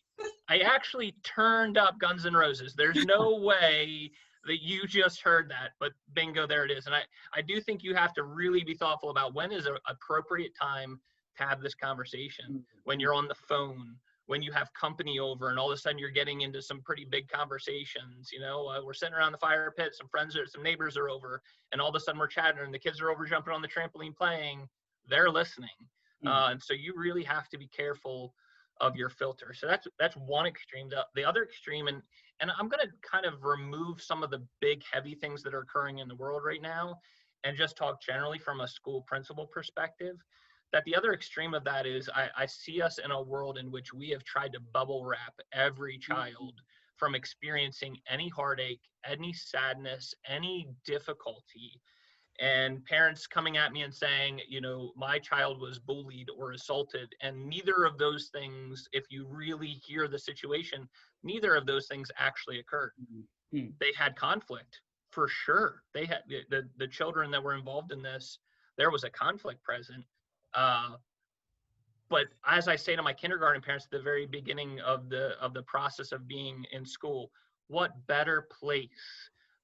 actually turned up Guns N' Roses. There's no way that you just heard that, but bingo, there it is. And I do think you have to really be thoughtful about when is an appropriate time to have this conversation. When you're on the phone, when you have company over, and all of a sudden you're getting into some pretty big conversations. We're sitting around the fire pit, some neighbors are over, and all of a sudden we're chatting, and the kids are over jumping on the trampoline playing. They're listening. And so you really have to be careful of your filter. So that's one extreme. The other extreme, and I'm going to kind of remove some of the big heavy things that are occurring in the world right now and just talk generally from a school principal perspective. That the other extreme of that is I see us in a world in which we have tried to bubble wrap every child from experiencing any heartache, any sadness, any difficulty. And parents coming at me and saying, my child was bullied or assaulted. And neither of those things, if you really hear the situation, neither of those things actually occurred. They had conflict, for sure. They had the children that were involved in this, there was a conflict present. But as I say to my kindergarten parents at the very beginning of the process of being in school, what better place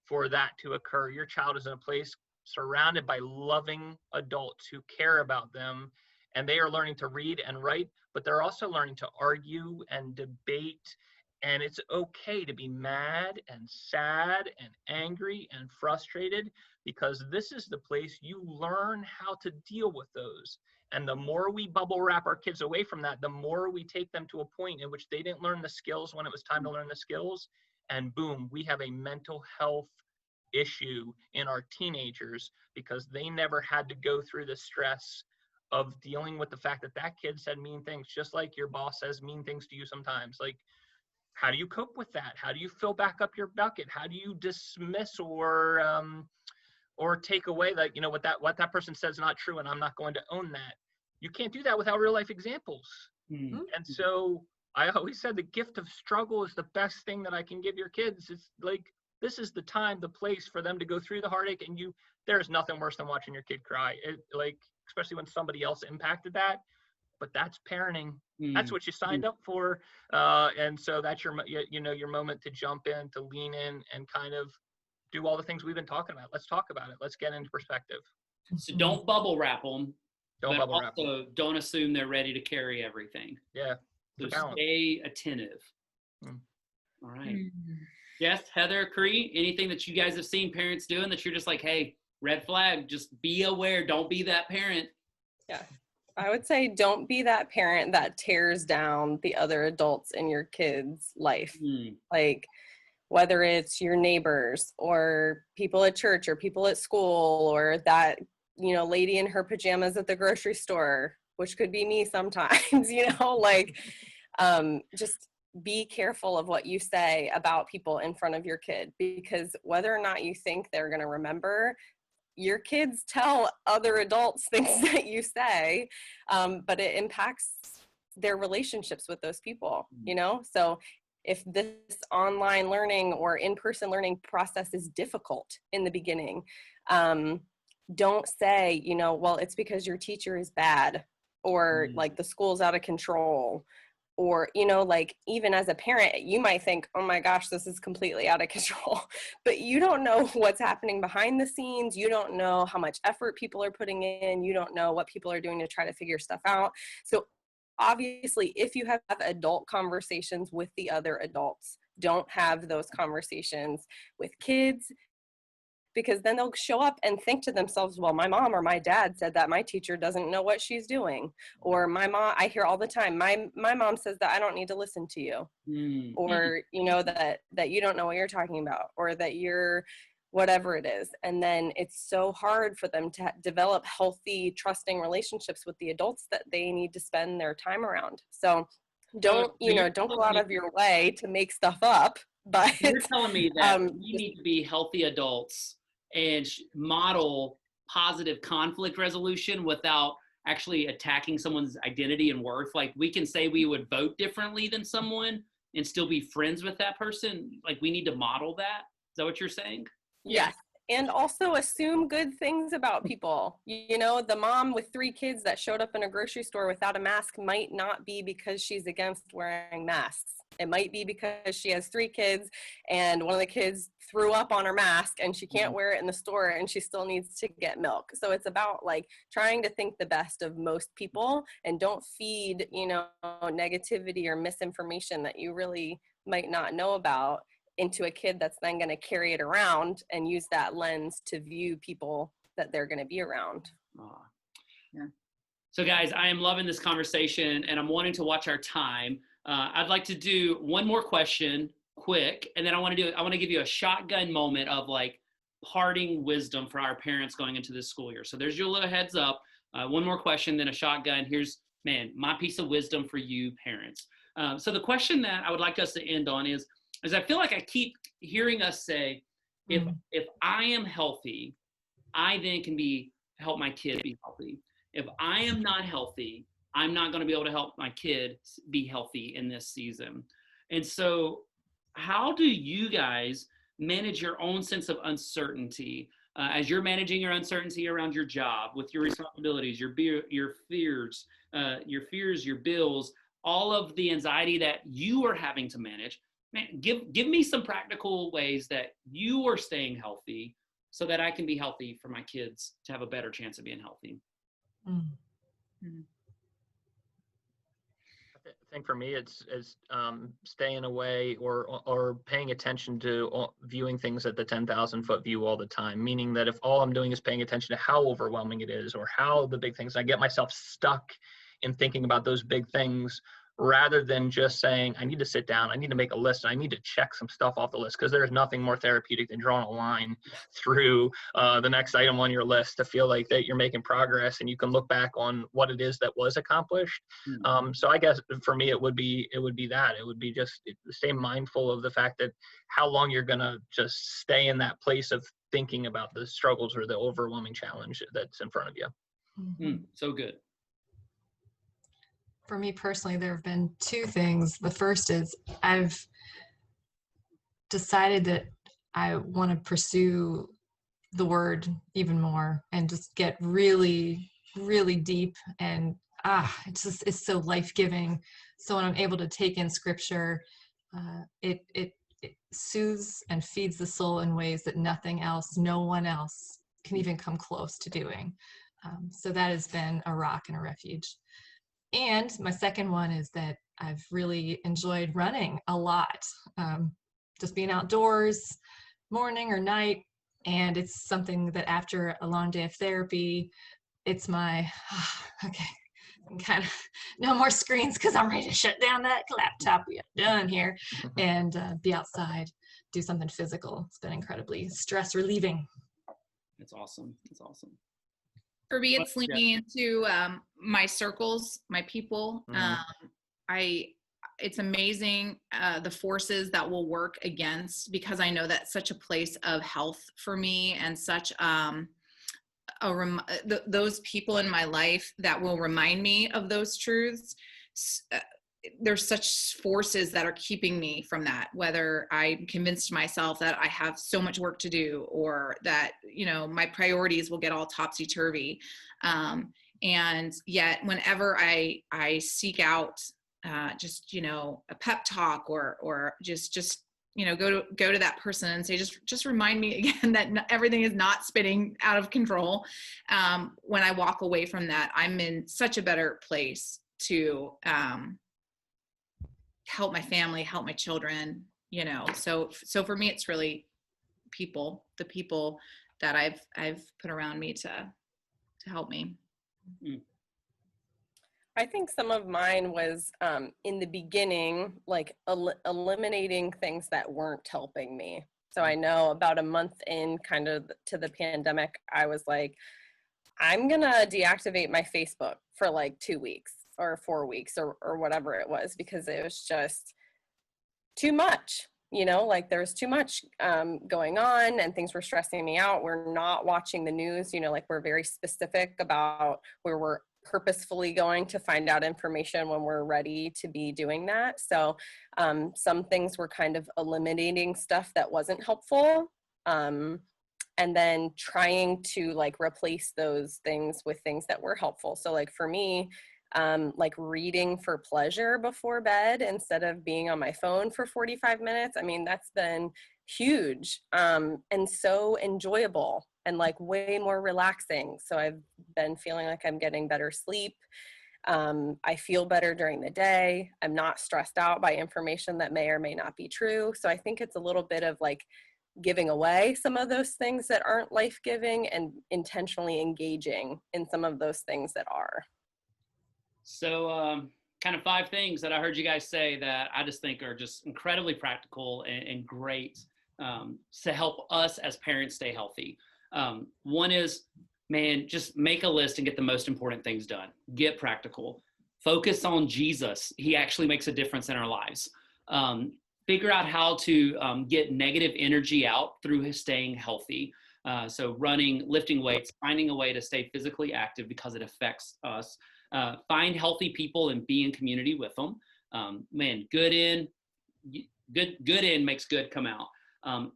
for that to occur? Your child is in a place surrounded by loving adults who care about them, and they are learning to read and write, but they're also learning to argue and debate. And it's okay to be mad and sad and angry and frustrated, because this is the place you learn how to deal with those. And the more we bubble wrap our kids away from that, the more we take them to a point in which they didn't learn the skills when it was time to learn the skills. And boom, we have a mental health issue in our teenagers because they never had to go through the stress of dealing with the fact that kid said mean things, just like your boss says mean things to you sometimes. Like, how do you cope with that? How do you fill back up your bucket? How do you dismiss or take away that, what that person says is not true, and I'm not going to own that? You can't do that without real life examples. And so I always said the gift of struggle is the best thing that I can give your kids. It's like, this is the time, the place for them to go through the heartache, and there's nothing worse than watching your kid cry. Like, especially when somebody else impacted that. But that's parenting. That's what you signed up for. And so that's your moment to jump in, to lean in, and kind of do all the things we've been talking about. Let's talk about it. Let's get into perspective. So don't bubble wrap them. Don't bubble wrap them. Also, don't assume they're ready to carry everything. Yeah. So stay attentive. All right. Yes, Heather, Cree, anything that you guys have seen parents doing that you're just like, hey, red flag, just be aware. Don't be that parent. Yeah. I would say don't be that parent that tears down the other adults in your kid's life. Like, whether it's your neighbors or people at church or people at school, or that, lady in her pajamas at the grocery store, which could be me sometimes, like, just be careful of what you say about people in front of your kid, because whether or not you think they're going to remember, your kids tell other adults things that you say, but it impacts their relationships with those people, So if this online learning or in-person learning process is difficult in the beginning, don't say, well, it's because your teacher is bad, or like the school's out of control. Or, like, even as a parent, you might think, oh my gosh, this is completely out of control. But you don't know what's happening behind the scenes. You don't know how much effort people are putting in. You don't know what people are doing to try to figure stuff out. So obviously, if you have adult conversations with the other adults, don't have those conversations with kids, because then they'll show up and think to themselves, well, my mom or my dad said that my teacher doesn't know what she's doing. Or my mom, I hear all the time, my mom says that I don't need to listen to you. Or, that you don't know what you're talking about, or that you're whatever it is. And then it's so hard for them to develop healthy, trusting relationships with the adults that they need to spend their time around. So don't go out of your way to make stuff up. But you're telling me that we need to be healthy adults and model positive conflict resolution without actually attacking someone's identity and worth. Like, we can say we would vote differently than someone and still be friends with that person. Like, we need to model that. Is that what you're saying? Yes. And also assume good things about people. The mom with 3 kids that showed up in a grocery store without a mask might not be because she's against wearing masks. It might be because she has 3 kids and one of the kids threw up on her mask and she can't wear it in the store and she still needs to get milk. So it's about, like, trying to think the best of most people, and don't feed, negativity or misinformation that you really might not know about into a kid that's then going to carry it around and use that lens to view people that they're going to be around. Yeah. So guys, I am loving this conversation and I'm wanting to watch our time. I'd like to do one more question quick, and then I want to give you a shotgun moment of, like, parting wisdom for our parents going into this school year. So there's your little heads up. One more question, then a shotgun. Here's, my piece of wisdom for you parents. So the question that I would like us to end on is I feel like I keep hearing us say, if I am healthy, I then can help my kid be healthy. If I am not healthy, I'm not going to be able to help my kid be healthy in this season. And so how do you guys manage your own sense of uncertainty as you're managing your uncertainty around your job, with your responsibilities, your fears, your bills, all of the anxiety that you are having to manage? Man, give me some practical ways that you are staying healthy so that I can be healthy for my kids to have a better chance of being healthy. I think for me, it's staying away or paying attention to viewing things at the 10,000 foot view all the time. Meaning that if all I'm doing is paying attention to how overwhelming it is or how the big things, I get myself stuck in thinking about those big things, rather than just saying, I need to sit down, I need to make a list, and I need to check some stuff off the list, because there's nothing more therapeutic than drawing a line through the next item on your list to feel like that you're making progress and you can look back on what it is that was accomplished. So I guess for me, it would be that. It would be just stay mindful of the fact that how long you're going to just stay in that place of thinking about the struggles or the overwhelming challenge that's in front of you. So good. For me personally, there have been two things. The first is I've decided that I want to pursue the word even more and just get really, really deep. And it's so life-giving. So when I'm able to take in scripture, it soothes and feeds the soul in ways that nothing else, no one else can even come close to doing. So that has been a rock and a refuge. And my second one is that I've really enjoyed running a lot, just being outdoors, morning or night. And it's something that after a long day of therapy, it's my, okay, I'm kind of, no more screens because I'm ready to shut down that laptop. We are done here and be outside, do something physical. It's been incredibly stress relieving. That's awesome. That's awesome. For me, it's leaning into my circles, my people. It's amazing the forces that will work against, because I know that's such a place of health for me, and such those people in my life that will remind me of those truths. There's such forces that are keeping me from that, whether I'm convinced myself that I have so much work to do, or that, you know, my priorities will get all topsy-turvy. And yet whenever I seek out just, you know, a pep talk, or just, you know, go to that person and say, just remind me again that everything is not spinning out of control. When I walk away from that, I'm in such a better place to help my family, help my children, you know. So for me, it's really the people that I've put around me to help me. I think some of mine was in the beginning, like eliminating things that weren't helping me. So I know about a month in kind of to the pandemic, I was like, I'm gonna deactivate my Facebook for like 2 weeks or 4 weeks or whatever it was, because it was just too much, you know, like there was too much going on and things were stressing me out. We're not watching the news, you know, like we're very specific about where we're purposefully going to find out information when we're ready to be doing that. So some things were kind of eliminating stuff that wasn't helpful. And then trying to like replace those things with things that were helpful. So like for me, like reading for pleasure before bed instead of being on my phone for 45 minutes. I mean, that's been huge and so enjoyable and like way more relaxing. So I've been feeling like I'm getting better sleep. I feel better during the day. I'm not stressed out by information that may or may not be true. So I think it's a little bit of like giving away some of those things that aren't life-giving and intentionally engaging in some of those things that are. So kind of 5 things that I heard you guys say that I just think are just incredibly practical and great to help us as parents stay healthy. One is, man, just make a list and get the most important things done. Get practical. Focus on Jesus. He actually makes a difference in our lives. Figure out how to get negative energy out through staying healthy. So running, lifting weights, finding a way to stay physically active because it affects us. Find healthy people and be in community with them. Man, good in makes good come out.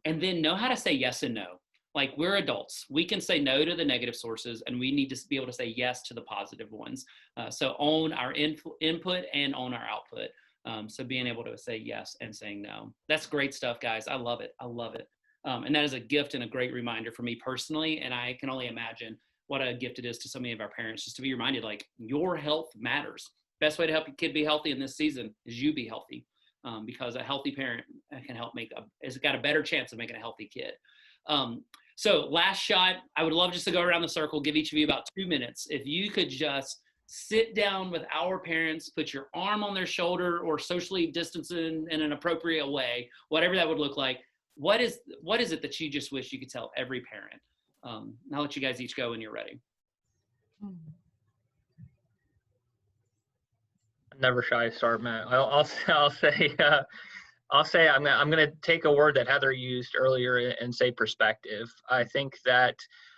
And then know how to say yes and no. Like, we're adults. We can say no to the negative sources, and we need to be able to say yes to the positive ones. So own our input and own our output. So being able to say yes and saying no. That's great stuff, guys. I love it. I love it. And that is a gift and a great reminder for me personally. And I can only imagine what a gift it is to so many of our parents, just to be reminded, like, your health matters. Best way to help your kid be healthy in this season is you be healthy, because a healthy parent can help has got a better chance of making a healthy kid. So last shot, I would love just to go around the circle, give each of you about 2 minutes. If you could just sit down with our parents, put your arm on their shoulder, or socially distance in an appropriate way, whatever that would look like. What is it that you just wish you could tell every parent? I'll let you guys each go when you're ready. I'm never shy to start, Matt. I'll say I'm going to take a word that Heather used earlier and say perspective. I think that,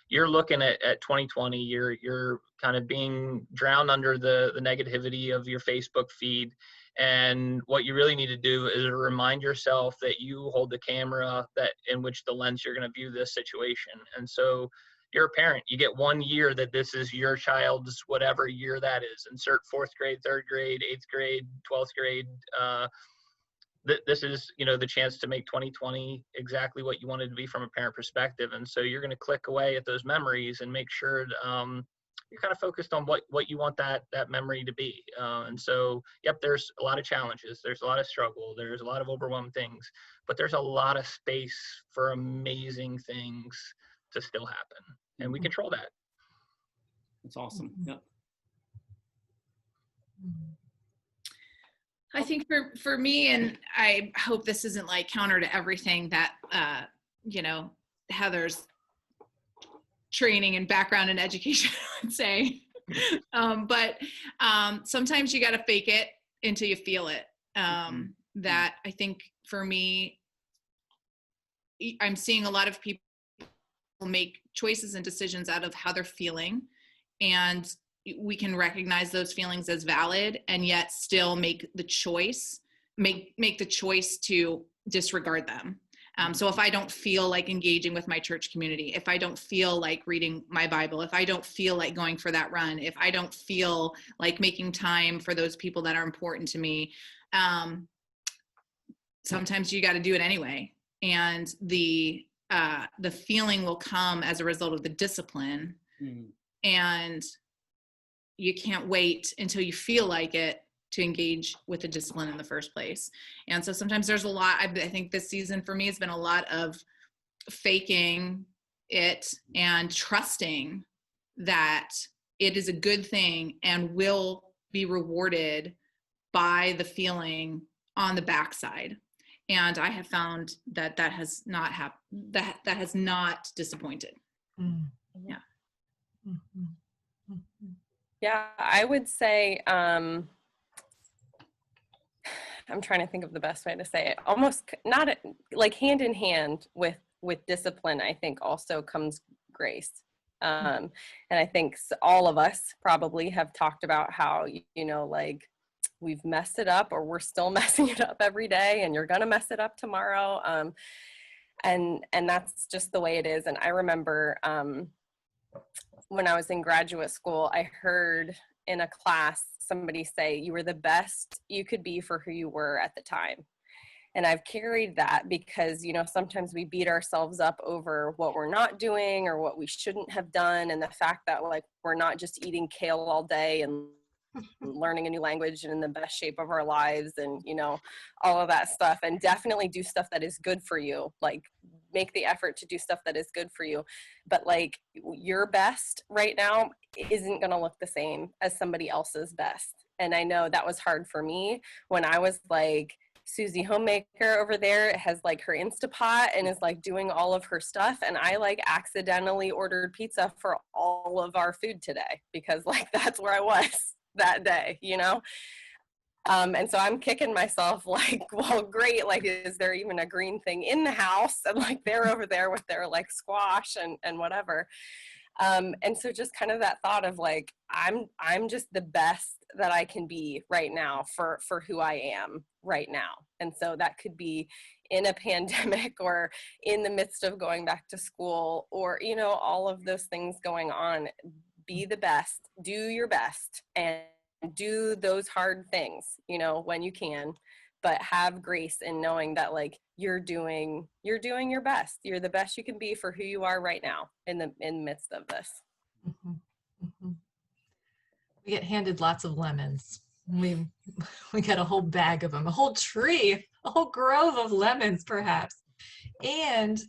you're looking at 2020, you're kind of being drowned under the negativity of your Facebook feed. And what you really need to do is remind yourself that you hold the camera that in which the lens you're going to view this situation. And so you're a parent, you get 1 year that this is your child's whatever year that is. Insert 4th grade, 3rd grade, 8th grade, 12th grade. This is, the chance to make 2020 exactly what you wanted to be from a parent perspective. And so you're going to click away at those memories and make sure you're kind of focused on what you want that memory to be. And so, yep, there's a lot of challenges. There's a lot of struggle. There's a lot of overwhelming things, but there's a lot of space for amazing things to still happen. And we control that. That's awesome. Yep. I think for me, and I hope this isn't like counter to everything that, Heather's training and background in education would say. But sometimes you got to fake it until you feel it. That I think for me, I'm seeing a lot of people make choices and decisions out of how they're feeling, and we can recognize those feelings as valid and yet still make the choice to disregard them. So if I don't feel like engaging with my church community, if I don't feel like reading my Bible, if I don't feel like going for that run, if I don't feel like making time for those people that are important to me, sometimes you got to do it anyway. And the feeling will come as a result of the discipline. And you can't wait until you feel like it to engage with the discipline in the first place. And so sometimes there's a lot, I think this season for me has been a lot of faking it and trusting that it is a good thing and will be rewarded by the feeling on the backside. And I have found that has not happened, that has not disappointed. Yeah. Yeah, I would say, I'm trying to think of the best way to say it. Almost not like hand in hand with discipline, I think also comes grace. And I think all of us probably have talked about how, like we've messed it up or we're still messing it up every day and you're going to mess it up tomorrow. And that's just the way it is. And I remember, when I was in graduate school, I heard in a class somebody say, you were the best you could be for who you were at the time. And I've carried that because, sometimes we beat ourselves up over what we're not doing or what we shouldn't have done. And the fact that like, we're not just eating kale all day and learning a new language and in the best shape of our lives and, all of that stuff, and definitely do stuff that is good for you. Like make the effort to do stuff that is good for you. But like your best right now isn't going to look the same as somebody else's best. And I know that was hard for me when I was like, Susie Homemaker over there has like her Instapot and is like doing all of her stuff. And I like accidentally ordered pizza for all of our food today because like that's where I was that day, and so I'm kicking myself like, well, great. Like, is there even a green thing in the house? And like, they're over there with their like squash and whatever. And so just kind of that thought of like, I'm just the best that I can be right now for who I am right now. And so that could be in a pandemic or in the midst of going back to school or, all of those things going on. Be the best, do your best, and do those hard things, when you can, but have grace in knowing that like you're doing your best. You're the best you can be for who you are right now in the midst of this. We get handed lots of lemons. We get a whole bag of them, a whole tree, a whole grove of lemons perhaps. And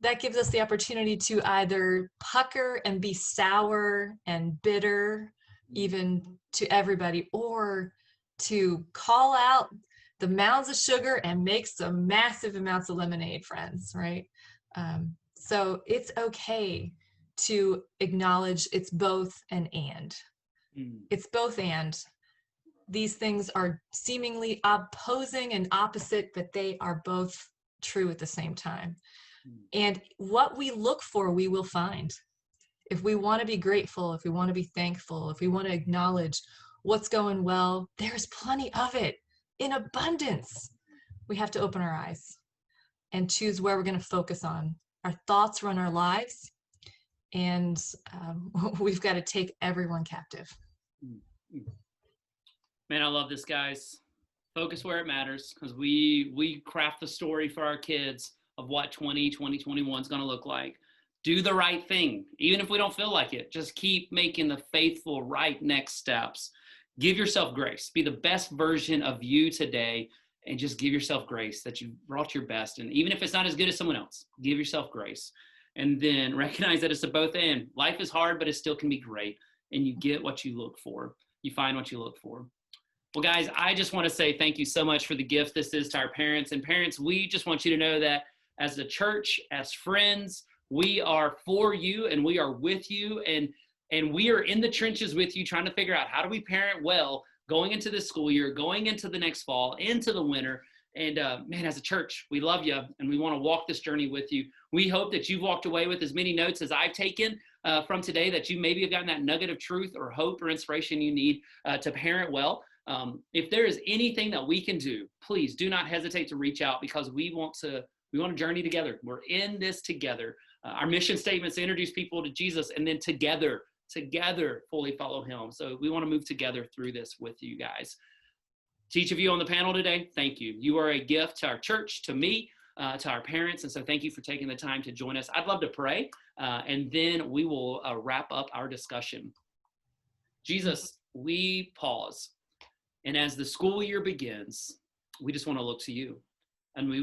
that gives us the opportunity to either pucker and be sour and bitter, even to everybody, or to call out the mounds of sugar and make some massive amounts of lemonade, friends, right? So it's okay to acknowledge it's both and. It's both and. These things are seemingly opposing and opposite, but they are both true at the same time. And what we look for, we will find. If we want to be grateful, if we want to be thankful, if we want to acknowledge what's going well, there's plenty of it in abundance. We have to open our eyes and choose where we're going to focus on. Our thoughts run our lives, and we've got to take everyone captive. Man, I love this, guys. Focus where it matters, because we craft the story for our kids of what 2021 is going to look like. Do the right thing, even if we don't feel like it. Just keep making the faithful right next steps. Give yourself grace. Be the best version of you today, and just give yourself grace that you brought your best. And even if it's not as good as someone else, give yourself grace. And then recognize that it's a both and. Life is hard, but it still can be great. And you get what you look for. You find what you look for. Well, guys, I just want to say thank you so much for the gift this is to our parents. And parents, we just want you to know that as a church, as friends, we are for you and we are with you. And we are in the trenches with you, trying to figure out how do we parent well going into this school year, going into the next fall, into the winter. And man, as a church, we love you and we want to walk this journey with you. We hope that you've walked away with as many notes as I've taken from today, that you maybe have gotten that nugget of truth or hope or inspiration you need to parent well. If there is anything that we can do, please do not hesitate to reach out, because we want to journey together. We're in this together. Our mission statement is to introduce people to Jesus, and then together fully follow him. So we want to move together through this with you guys. To each of you on the panel today, thank you. You are a gift to our church, to me, to our parents. And so thank you for taking the time to join us. I'd love to pray, and then we will wrap up our discussion. Jesus, we pause. And as the school year begins, we just want to look to you. And we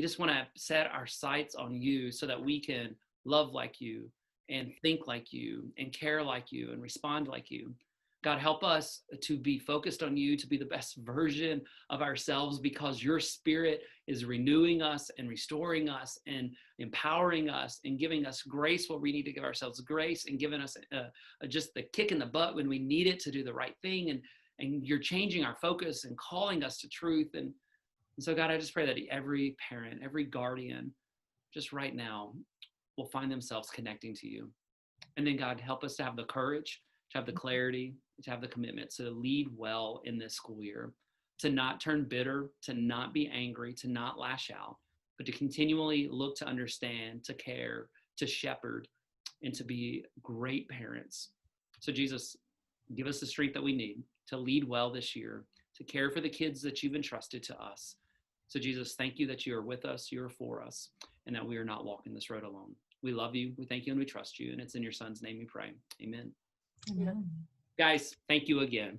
just want to set our sights on you so that we can love like you and think like you and care like you and respond like you. God, help us to be focused on you, to be the best version of ourselves, because your Spirit is renewing us and restoring us and empowering us and giving us grace where we need to give ourselves grace, and giving us just the kick in the butt when we need it to do the right thing. And you're changing our focus and calling us to truth. And so, God, I just pray that every parent, every guardian, just right now, will find themselves connecting to you. And then, God, help us to have the courage, to have the clarity, to have the commitment to lead well in this school year, to not turn bitter, to not be angry, to not lash out, but to continually look to understand, to care, to shepherd, and to be great parents. So, Jesus, give us the strength that we need to lead well this year, to care for the kids that you've entrusted to us. So, Jesus, thank you that you are with us, you are for us, and that we are not walking this road alone. We love you, we thank you, and we trust you. And it's in your son's name we pray. Amen. Amen. Guys, thank you again.